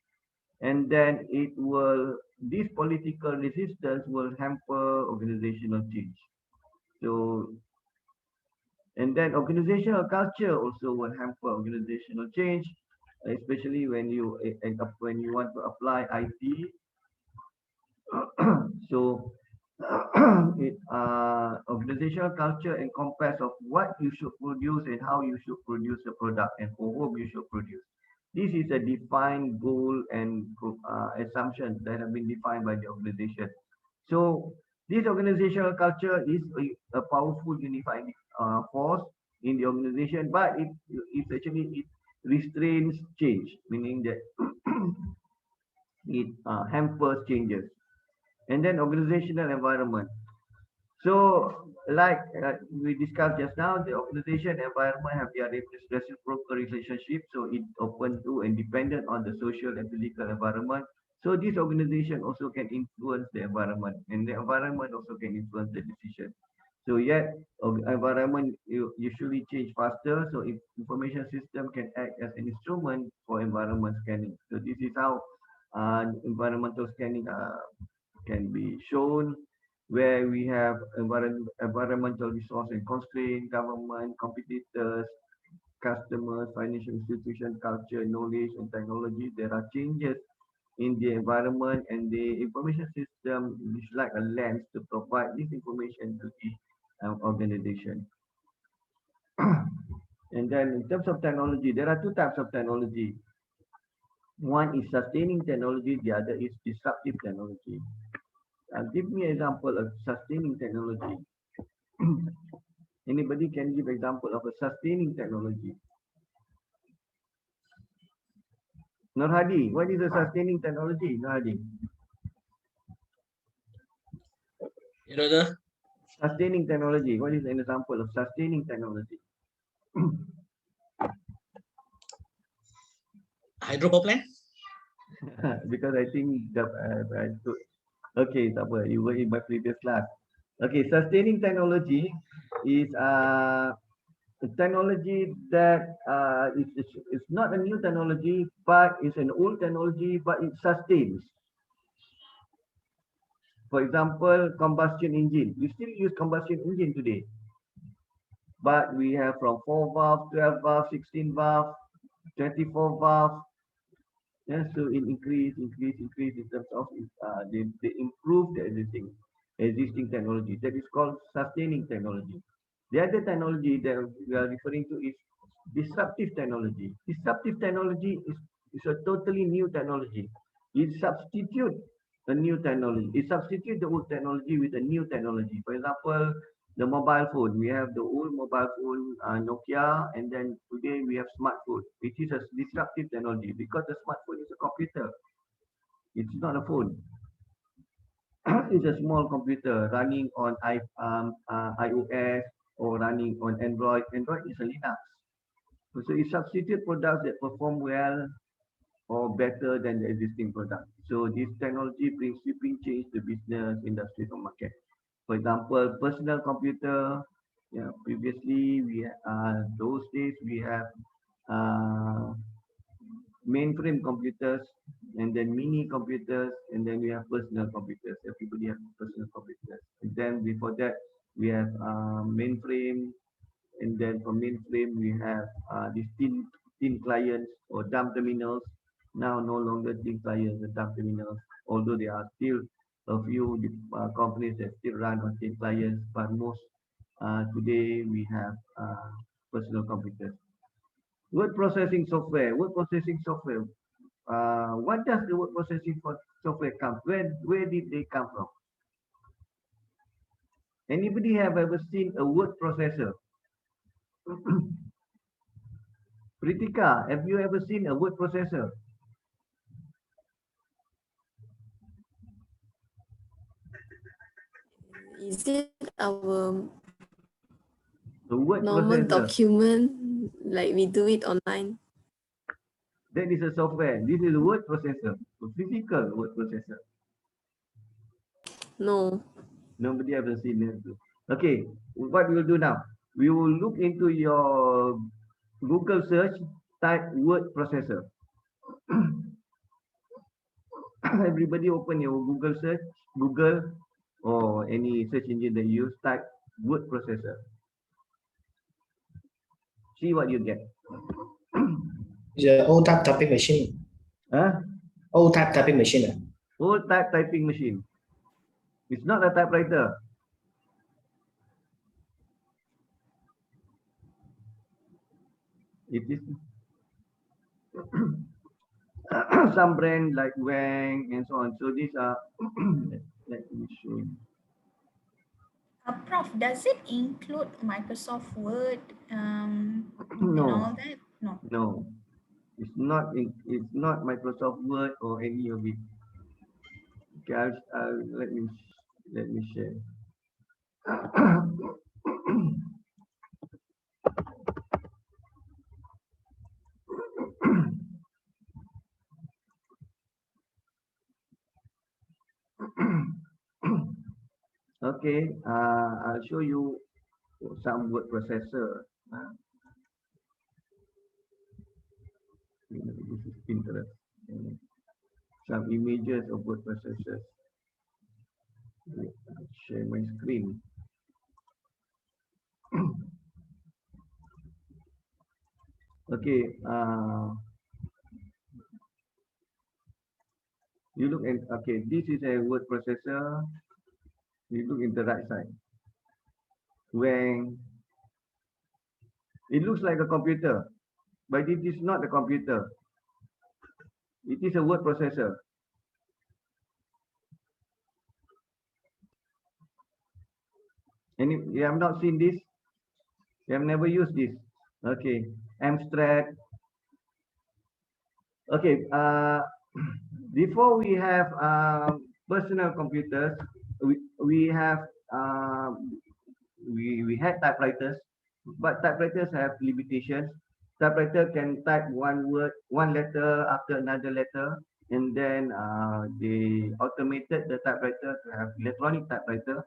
And then this political resistance will hamper organizational change. So, and then organizational culture also will hamper organizational change, especially when you want to apply IT. So organizational culture encompass of what you should produce and how you should produce the product and for whom you should produce. This is a defined goal and assumptions that have been defined by the organization. So this organizational culture is a powerful unifying force in the organization, but it restrains change, meaning that it hampers changes. And then organizational environment. So like we discussed just now, the organization environment have their reciprocal relationship, so it's open to and dependent on the social and physical environment. So this organization also can influence the environment, and the environment also can influence the decision. So yet environment usually change faster, so if information system can act as an instrument for environment scanning. So this is how environmental scanning can be shown, where we have environmental resource and constraint, government, competitors, customers, financial institution, culture, knowledge, and technology. There are changes in the environment, and the information system is like a lens to provide this information to the organization. And then in terms of technology, there are two types of technology. One is sustaining technology, the other is disruptive technology. Give me an example of sustaining technology. Anybody can give example of a sustaining technology? Nur Hadi, what is a sustaining technology? Nur Hadi. You know the Sustaining technology. What is an example of sustaining technology? hydro power plant? Because I think okay, tak apa, you were in my previous class. Okay, sustaining technology is a technology that it's not a new technology, but it's an old technology, but it sustains. For example, combustion engine. We still use combustion engine today, but we have from 4 valve, 12 valve, 16 valve, 24 valve. Yeah, so it increase in terms of they improve the existing technology. That is called sustaining technology. The other technology that we are referring to is disruptive technology. Disruptive technology is a totally new technology. It substitutes a new technology. It substitutes the old technology with a new technology. For example, the mobile phone. We have the old mobile phone, Nokia, and then today we have smartphone, which is a disruptive technology because the smartphone is a computer. It's not a phone. It's a small computer running on iOS or running on Android. Android is a Linux. So it substitutes products that perform well or better than the existing product. So this technology brings sweeping change to business, industry, or market. For example, personal computer. Yeah, previously those days we have uh, mainframe computers and then mini computers and then we have personal computers. Everybody has personal computers. And then before that we have mainframe, and then from mainframe we have these thin clients or dumb terminals. Now no longer thin clients and dumb terminals, although there are still a few companies that still run on thin clients, but most today we have personal computers. Word processing software. Word processing software. What does the word processing software come? Where did they come from? Anybody have ever seen a word processor? Pritika, have you ever seen a word processor? Is it our The word normal processor. document like we do it online? That is a software. This is a word processor, a physical word processor. No. Nobody ever seen it. Okay, what we will do now? We will look into your Google search, type word processor. Everybody open your Google search, Google or any search engine that you use, type word processor. See what you get. It's an old type typing machine. Huh? Old type typing machine. Old type typing machine. It's not a typewriter. It is some brand like Wang and so on. So these are let me show you. Prof, does it include Microsoft Word and No, all that? No. no. It's not Microsoft Word or any of it. Okay, let me share. Okay, I'll show you some word processor. This is Pinterest. Some images of word processors. I'll share my screen. Okay, you look at, okay, this is a word processor. You look in the right side. When it looks like a computer, but it is not a computer. It is a word processor. And you have not seen this? You have never used this? Okay. Abstract. Okay. Before we have personal computers, we have we had typewriters, but typewriters have limitations. Typewriter can type one word, one letter after another letter, and then they automated the typewriter to have electronic typewriter.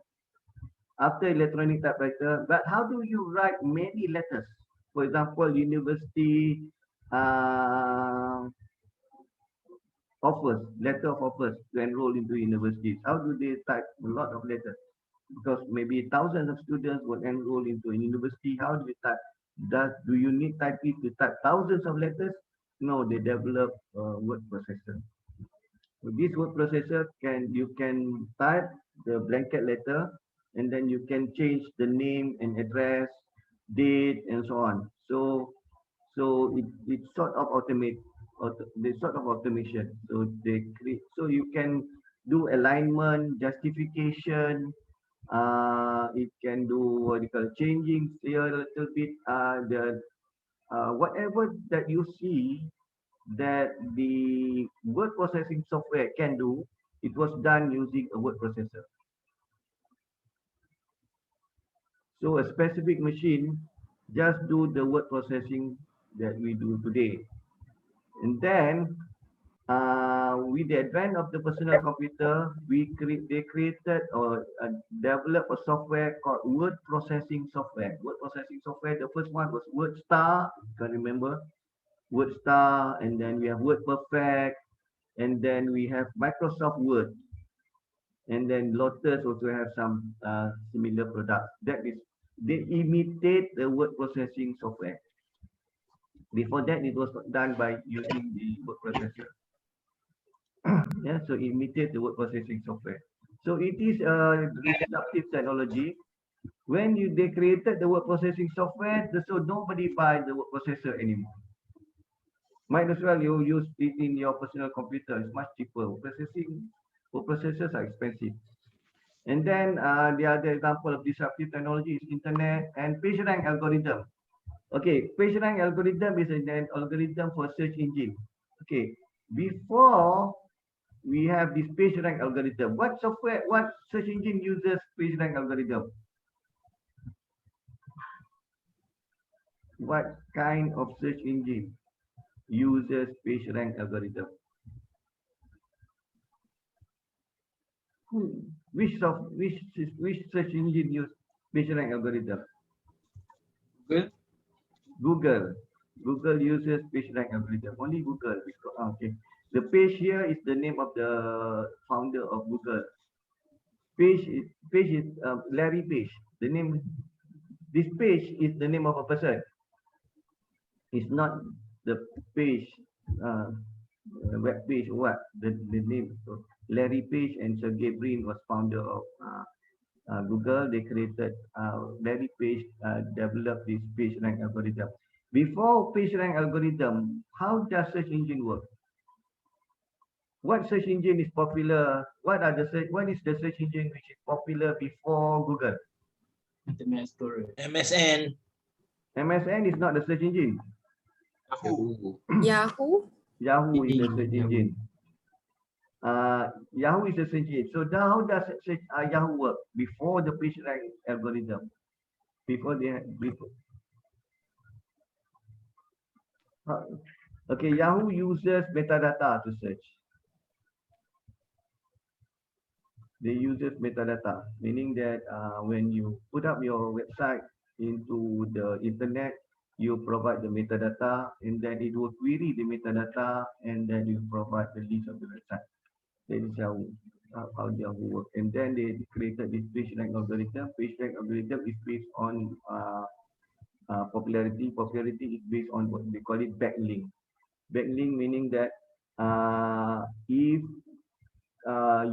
After electronic typewriter, but how do you write many letters? For example, university offers, letter of offers to enroll into universities. How do they type a lot of letters? Because maybe thousands of students will enroll into a university. How do you type? Do you need typists to type thousands of letters? No, they develop a word processor. So this word processor you can type the blanket letter, and then you can change the name and address, date, and so on. So it's sort of the sort of automation. So they create, so you can do alignment, justification. It can do what you call changing here a little bit. The whatever that you see that the word processing software can do, it was done using a word processor. So a specific machine just do the word processing that we do today. And then with the advent of the personal computer, they created or developed a software called word processing software. Word processing software, the first one was WordStar, you can remember, WordStar, and then we have WordPerfect, and then we have Microsoft Word, and then Lotus also have some similar products. That is, they imitate the word processing software. Before that, it was done by using the word processor. Yeah, so imitate the word processing software. So it is a disruptive technology. When they created the word processing software, so nobody buy the word processor anymore. Might as well you use it in your personal computer. It's much cheaper. Word processors are expensive. And then the other example of disruptive technology is internet and PageRank algorithm. Okay, PageRank algorithm is an algorithm for search engine. Okay, before we have this PageRank algorithm, what search engine uses PageRank algorithm? What kind of search engine uses PageRank algorithm? Which search engine use PageRank algorithm? Google. Google uses PageRank algorithm. Only Google. Okay. The page here is the name of the founder of Google. Page is Larry Page. The name. This page is the name of a person. It's not the page, web page or what. The name. So Larry Page and Sergey Brin was founder of Google. They created Larry Page developed this PageRank algorithm. Before PageRank algorithm, how does search engine work? What search engine is popular? What is the search engine which is popular before Google? Internet Explorer. MSN. MSN is not the search engine. Yahoo. Yahoo is the search engine. Yahoo is the search engine. So how does Yahoo work before the PageRank algorithm? Okay, Yahoo uses metadata to search. They uses metadata, meaning that when you put up your website into the internet, you provide the metadata, and then it will query the metadata, and then you provide the list of the website. That is how Yahoo work. And then they created this PageRank algorithm. PageRank algorithm is based on popularity. Popularity is based on what they call it backlink. Backlink meaning that if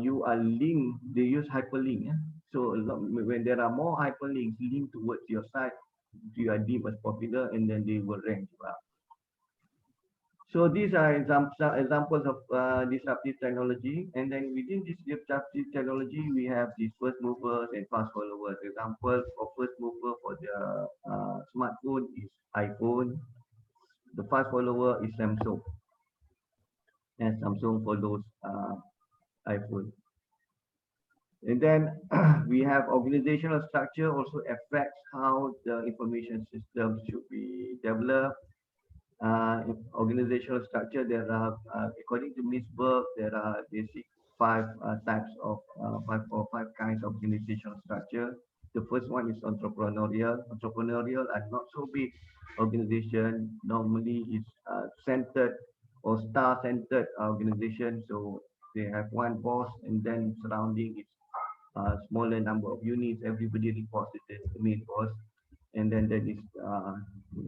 you are linked, they use hyperlink. So when there are more hyperlinks linked towards your site, you are deemed as popular, and then they will rank you up. So these are examples of disruptive technology, and then within this disruptive technology, we have these first movers and fast followers. Example for first mover for the smartphone is iPhone. The fast follower is Samsung, and Samsung follows iPhone. And then we have organizational structure also affects how the information system should be developed. Organizational structure, there are, according to Ms. Burke, there are basic five types of five kinds of organizational structure. The first one is entrepreneurial. Entrepreneurial are not so big organization. Normally, it's centered or star-centered organization. So they have one boss, and then surrounding it's a smaller number of units. Everybody reports to the main boss, and then there is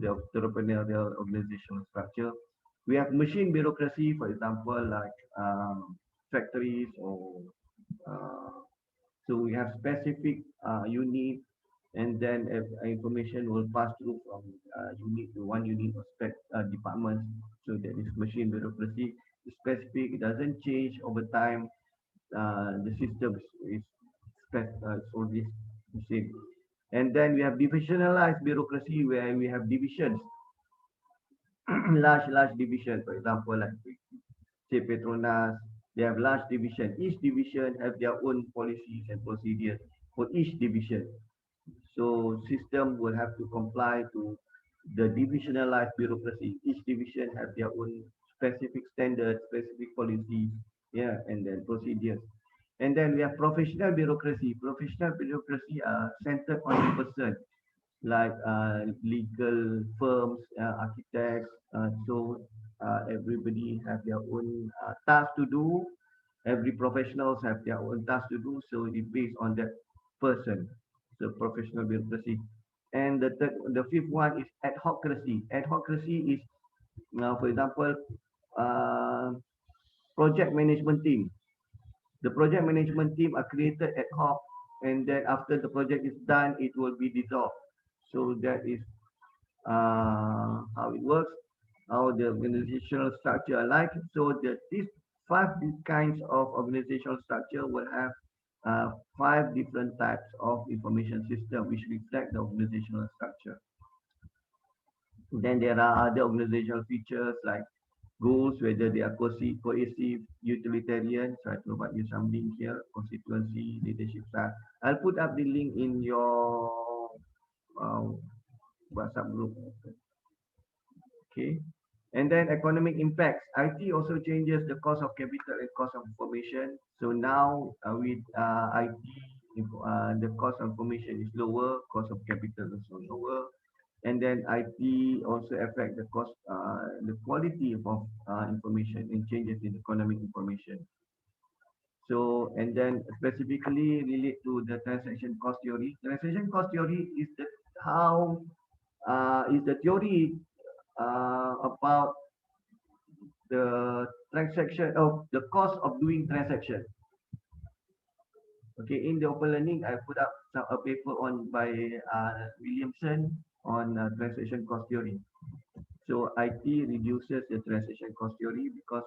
the entrepreneurial organizational structure. We have machine bureaucracy, for example, like factories or uh, so we have specific unit, and then information will pass through from unit to one unit or department. So there is machine bureaucracy. It's specific, it doesn't change over time. The system is always the same. And then we have divisionalized bureaucracy where we have divisions, large division. For example, like say Petronas, they have large division. Each division have their own policies and procedures for each division. So system will have to comply to the divisionalized bureaucracy. Each division have their own specific standards, specific policies, yeah, and then procedures. And then we have professional bureaucracy. Professional bureaucracy are centered on the person, like legal firms, architects. So everybody have their own task to do. Every professionals have their own task to do. So it based on that person. So professional bureaucracy. And the fifth one is adhocracy. Adhocracy is, for example, uh, project management team. The project management team are created ad hoc, and then after the project is done, it will be dissolved. So that is how it works, how the organizational structure are like. So these five kinds of organizational structure will have five different types of information system which reflect the organizational structure. Then there are other organizational features like goals, whether they are cohesive, utilitarian. So I provide you some link here, constituency, leadership style. I'll put up the link in your uh, WhatsApp group. Okay. And then economic impacts. IT also changes the cost of capital and cost of information. So now with IT, the cost of information is lower, cost of capital is also lower. And then IT also affect the cost, the quality of information and changes in economic information. So, and then specifically relate to the transaction cost theory. Transaction cost theory is the how is the theory about the transaction of the cost of doing transaction. Okay, in the open learning, I put up a paper on by Williamson on transaction cost theory. So IT reduces the transaction cost theory because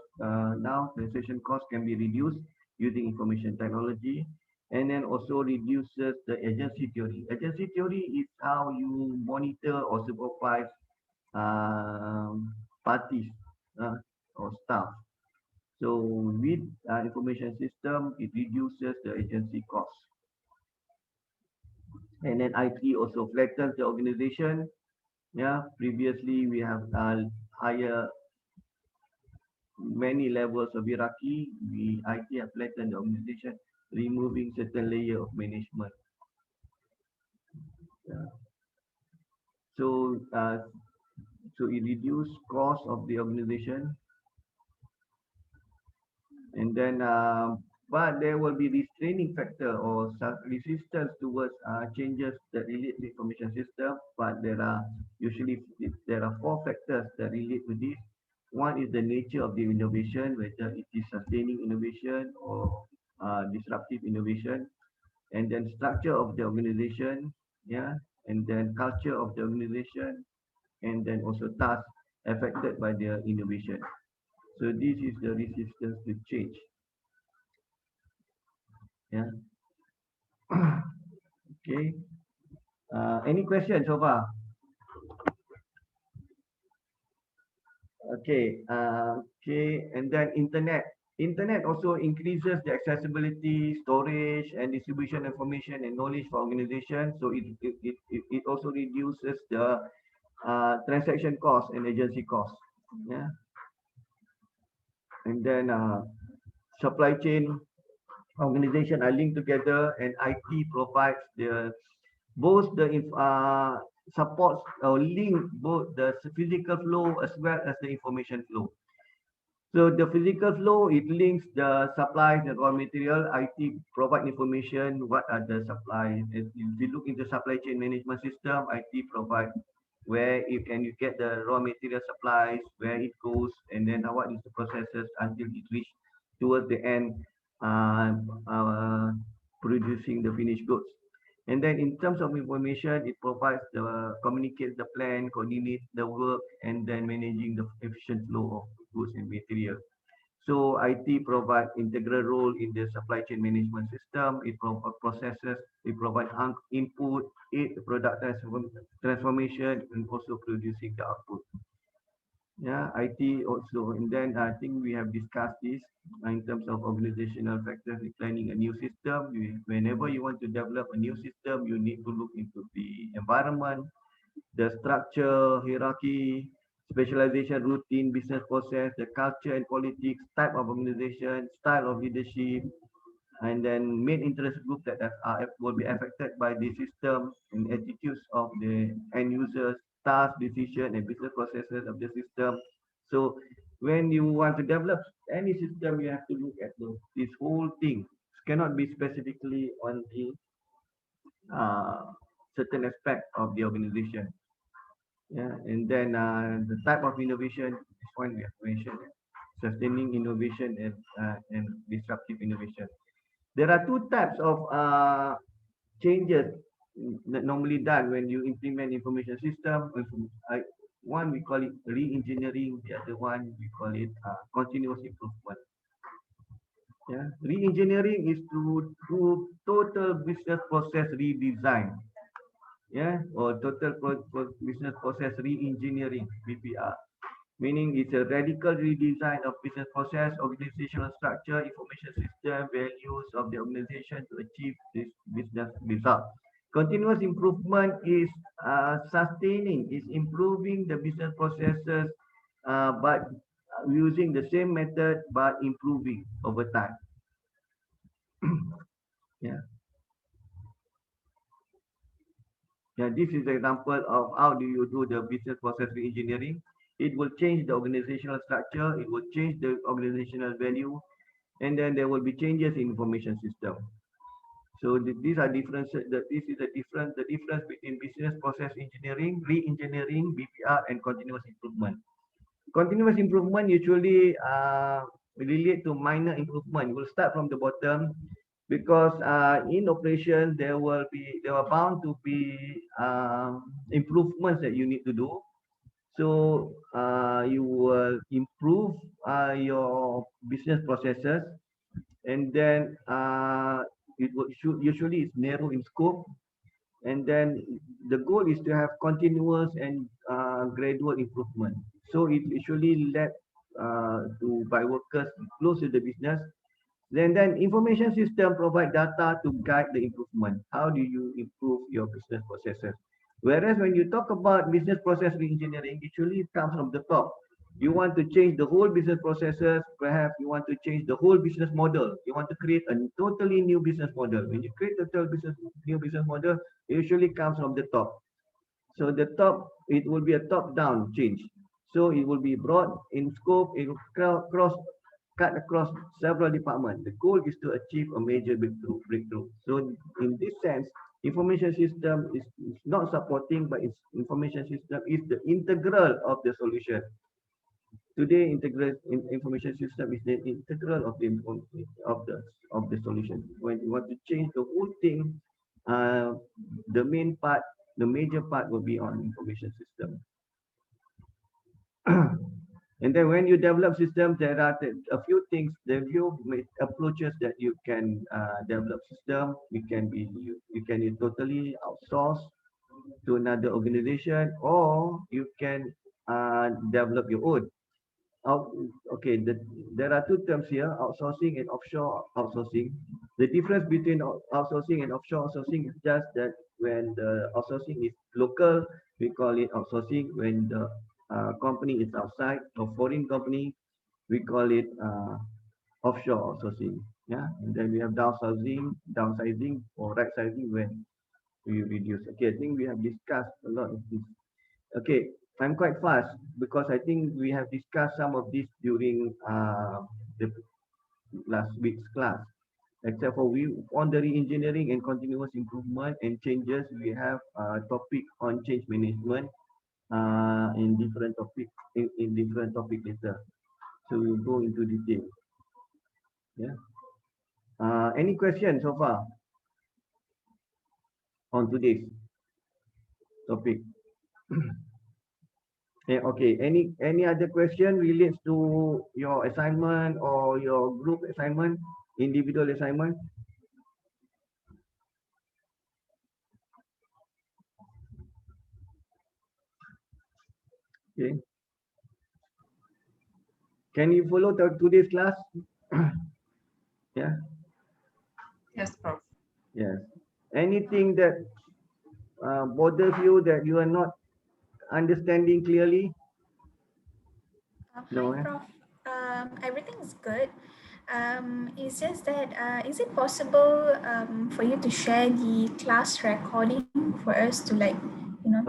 now transaction cost can be reduced using information technology, and then also reduces the agency theory. Agency theory is how you monitor or supervise parties or staff. So with information system, it reduces the agency cost. And then IT also flattens the organization. Yeah, previously we have higher many levels of hierarchy. We IT have flattened the organization, removing certain layer of management. Yeah. So it reduce cost of the organization, and then but there will be restraining factor or resistance towards changes that relate to information system. But there are usually there are four factors that relate to this. One is the nature of the innovation, whether it is sustaining innovation or disruptive innovation, and then structure of the organization, yeah, and then culture of the organization, and then also task affected by their innovation. So this is the resistance to change. Yeah. Okay. Any questions so far? Okay. Okay. And then internet. Internet also increases the accessibility, storage, and distribution information and knowledge for organizations. So it also reduces the transaction cost and agency cost. Yeah. And then supply chain organization are linked together, and IT provides the both the supports or link both the physical flow as well as the information flow. So the physical flow, it links the supplies and raw material. IT provide information, what are the supplies. If you look into supply chain management system, IT provide where you get the raw material supplies, where it goes, and then what is the processes until it reach towards the end, uh, uh, producing the finished goods. And then in terms of information, it provides the communicates the plan, coordinates the work, and then managing the efficient flow of goods and material. So IT provide integral role in the supply chain management system. It provides processes, it provides input, it product transformation, and also producing the output. Yeah, IT also, and then I think we have discussed this in terms of organizational factors in planning a new system. Whenever you want to develop a new system, you need to look into the environment, the structure, hierarchy, specialization, routine, business process, the culture and politics, type of organization, style of leadership, and then main interest group that will be affected by the system and attitudes of the end users, task, decision, and business processes of the system. So when you want to develop any system, you have to look at this whole thing. It cannot be specifically on the certain aspect of the organization. Yeah, and then the type of innovation, this one we have mentioned, sustaining innovation and disruptive innovation. There are two types of changes that normally done when you implement information system. One we call it re-engineering, the other one we call it continuous improvement. Yeah, re-engineering is to total business process redesign. Yeah, or total business process re-engineering (BPR), meaning it's a radical redesign of business process, organizational structure, information system, values of the organization to achieve this business result. Continuous improvement is sustaining, is improving the business processes, but using the same method but improving over time. Yeah. Yeah, this is an example of how do you do the business process re-engineering. It will change the organizational structure, it will change the organizational value, and then there will be changes in information system. So these are differences. This is the difference between business process engineering, re-engineering, BPR, and continuous improvement. Continuous improvement usually relate to minor improvement. We'll start from the bottom because in operation there are bound to be improvements that you need to do. So you will improve your business processes, and then usually it's narrow in scope, and then the goal is to have continuous and gradual improvement. So it usually led to by workers close to the business. Then information system provide data to guide the improvement. How do you improve your business processes? Whereas when you talk about business process reengineering, usually it comes from the top. You want to change the whole business processes, perhaps you want to change the whole business model. You want to create a totally new business model. When you create a new business model, it usually comes from the top. So the top, it will be a top-down change. So it will be broad in scope, it will cut across several departments. The goal is to achieve a major breakthrough. So in this sense, information system is not supporting, but its information system is the integral of the solution. Today, information system is the integral of the solution. When you want to change the whole thing, the major part will be on information system. And then when you develop systems, there are a few things, the few approaches that you can develop system. You can totally outsource to another organization, or you can develop your own. Out, okay, there are two terms here, outsourcing and offshore outsourcing. The difference between outsourcing and offshore outsourcing is just that when the outsourcing is local, we call it outsourcing. When the company is outside, or foreign company, we call it offshore outsourcing. Yeah, and then we have downsizing or right sizing when we reduce. Okay, I think we have discussed a lot of this. Okay, I'm quite fast because I think we have discussed some of this during the last week's class. Except for we on the re-engineering and continuous improvement and changes, we have a topic on change management in different topic in different topic later. So we'll go into detail. Yeah. Any questions so far on today's topic? Yeah, okay. Any other question relates to your assignment or your group assignment, individual assignment? Okay. Can you follow today's class? Yeah. Yes, Prof. Yes. Anything that bothers you that you are not understanding clearly? No. Hi, Prof. Everything is good. It's just that is it possible for you to share the class recording for us to to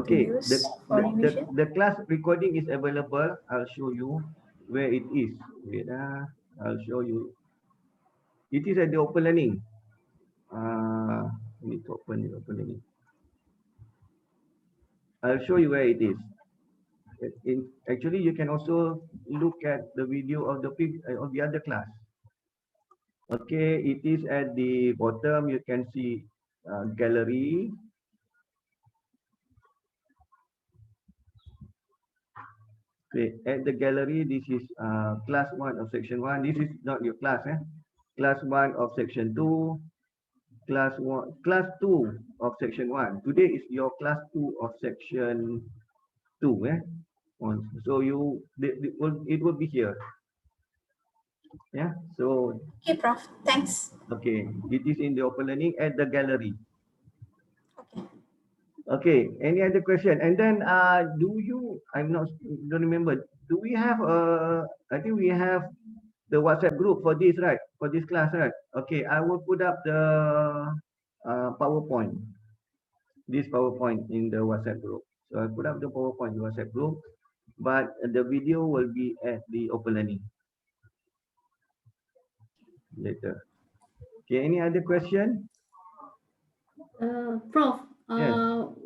Okay. use for revision? The class recording is available. I'll show you where it is. Wait, I'll show you. It is at the Open Learning. I need to open the Open Learning. I'll show you where it is. Actually, you can also look at the video of the other class. Okay, it is at the bottom. You can see gallery. Okay, at the gallery, this is class 1 of section 1. This is not your class, Class 1 of section 2. Class 2 of section 1. Today is your class 2 of section 2, So it will be here. Yeah, so Okay, Prof. Thanks. okay, it is in the Open Learning at the gallery. Okay. Okay, any other question? And then don't remember, do we have I think we have the WhatsApp group for this, right? For this class, right? Okay, I will put up the PowerPoint, this PowerPoint in the WhatsApp group. So I put up the PowerPoint in the WhatsApp group, but the video will be at the Open Learning later. Okay, any other question? Prof, Yes.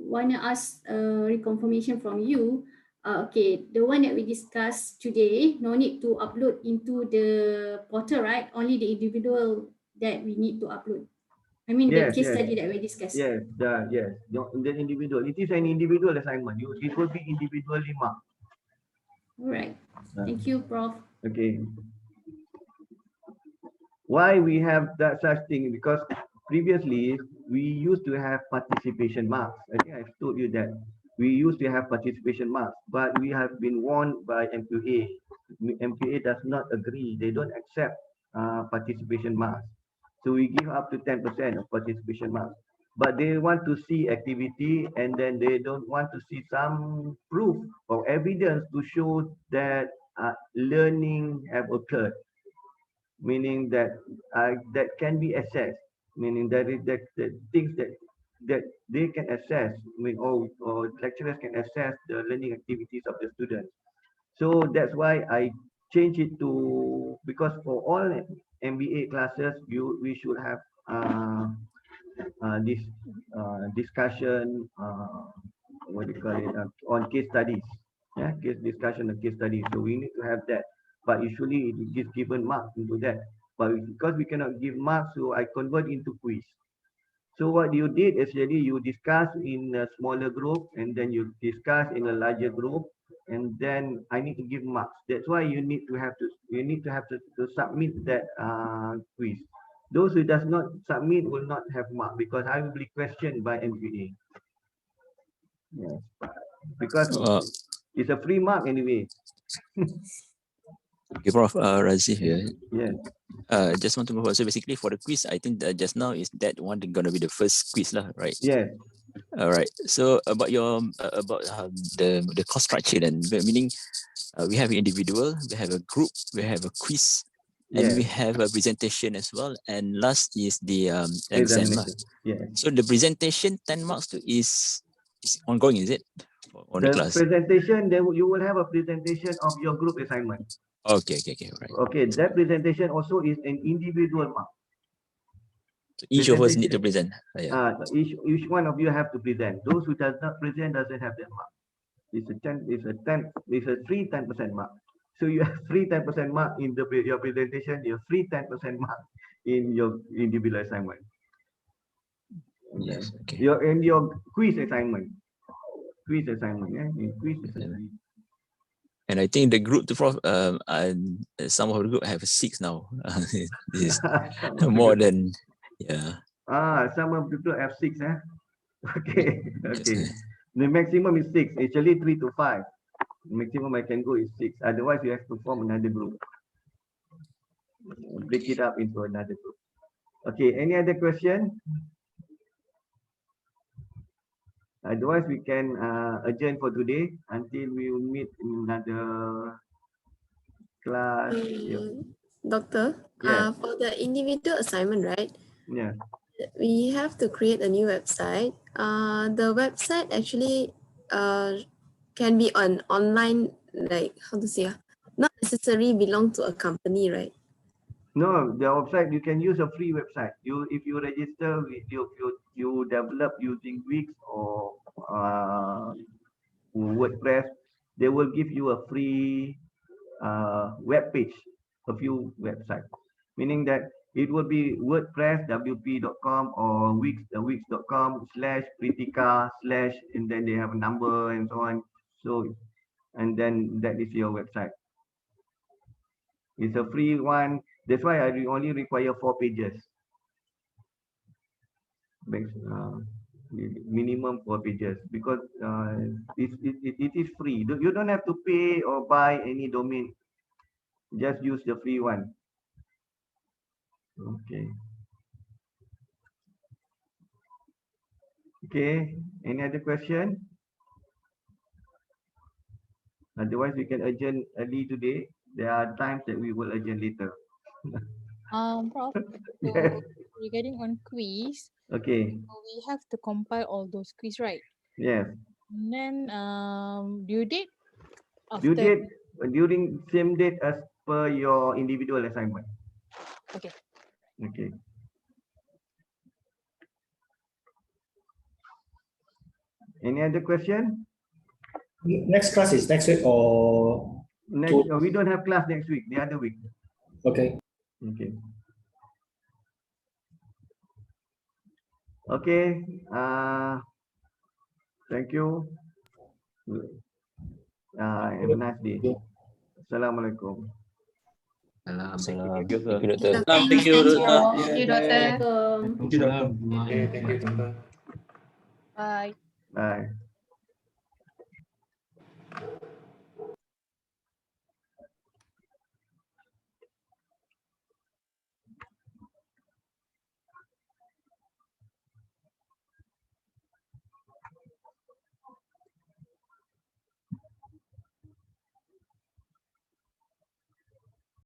want to ask reconfirmation from you. Okay, the one that we discussed today, no need to upload into the portal, right? Only the individual that we need to upload. I mean, the case study that we discussed. Yes, yes. The individual. It is an individual assignment. It will be individually marked. All right. Thank you, Prof. Okay. Why we have that such thing? Because previously we used to have participation marks. I think I've told you that we used to have participation marks, but we have been warned by MQA. MQA does not agree. They don't accept participation marks. So we give up to 10% of participation marks. But they want to see activity, and then they don't want to see some proof or evidence to show that learning have occurred, meaning that that can be assessed, meaning that is that things that they can assess, I mean, or lecturers can assess the learning activities of the students. So that's why I change it to, because for all MBA classes, we should have this discussion, what do you call it, on case studies. Yeah, case discussion and case studies. So we need to have that. But usually it is given marks into that. But because we cannot give marks, so I convert into quiz. So what you did is really you discuss in a smaller group, and then you discuss in a larger group, and then I need to give marks. That's why you need to have to submit that quiz. Those who does not submit will not have mark because I will be questioned by MPA. Yes, because it's a free mark anyway. Okay, Prof. Razi here. Yes. Just want to move on. So basically for the quiz, I think that just now is that one gonna be the first quiz lah, right? Yes. All right. So about your the cost structure then, meaning we have individual, we have a group, we have a quiz, and we have a presentation as well. And last is the exam lah. Yes. So the presentation 10 marks is ongoing, is it? On the class. Presentation, then you will have a presentation of your group assignment. Okay, right. Okay, that presentation also is an individual mark. So each of us need to present. Each one of you have to present. Those who does not present doesn't have that mark. It's a 3 10% mark. So you have 3 10% mark in your presentation. You have 3 10% mark in your individual assignment. Yes. Okay. Your quiz assignment. Quiz assignment. Yeah. In quiz assignment. And I think the group, Prof, some of the group have 6 now. This is more than, yeah. Some of the people have 6, eh? Okay. Okay. The maximum is 6. Actually 3 to 5. The maximum I can go is 6. Otherwise, you have to form another group. Break it up into another group. Okay. Any other question? Otherwise, we can adjourn for today until we will meet in another class. Doctor, for the individual assignment, right? Yeah. We have to create a new website. The website actually can be on online, like how to say, not necessarily belong to a company, right? No, the website you can use a free website. If you register with you develop using Wix or WordPress, they will give you a free web page, a few websites. Meaning that it will be WordPress wp.com or wix.com/Pritika/ and then they have a number and so on. So and then that is your website. It's a free one. That's why I only require 4 pages. Minimum 4 pages because it is free. You don't have to pay or buy any domain. Just use the free one. Okay. Okay. Any other question? Otherwise, we can adjourn early today. There are times that we will adjourn later. Prof, so Yes. regarding on quiz, Okay. we have to compile all those quiz, right? Yes. And then due date Due after. date during same date as per your individual assignment. Okay. Okay. Any other question? Next class is next week or Next, we don't have class next week. The other week. Okay. Okay. Okay. Thank you. Have a nice day. Assalamualaikum. Thank you, Thank you, sir. Doctor. Thank you, Doctor. Thank you, Doctor. Thank you, Doctor. Bye. Bye.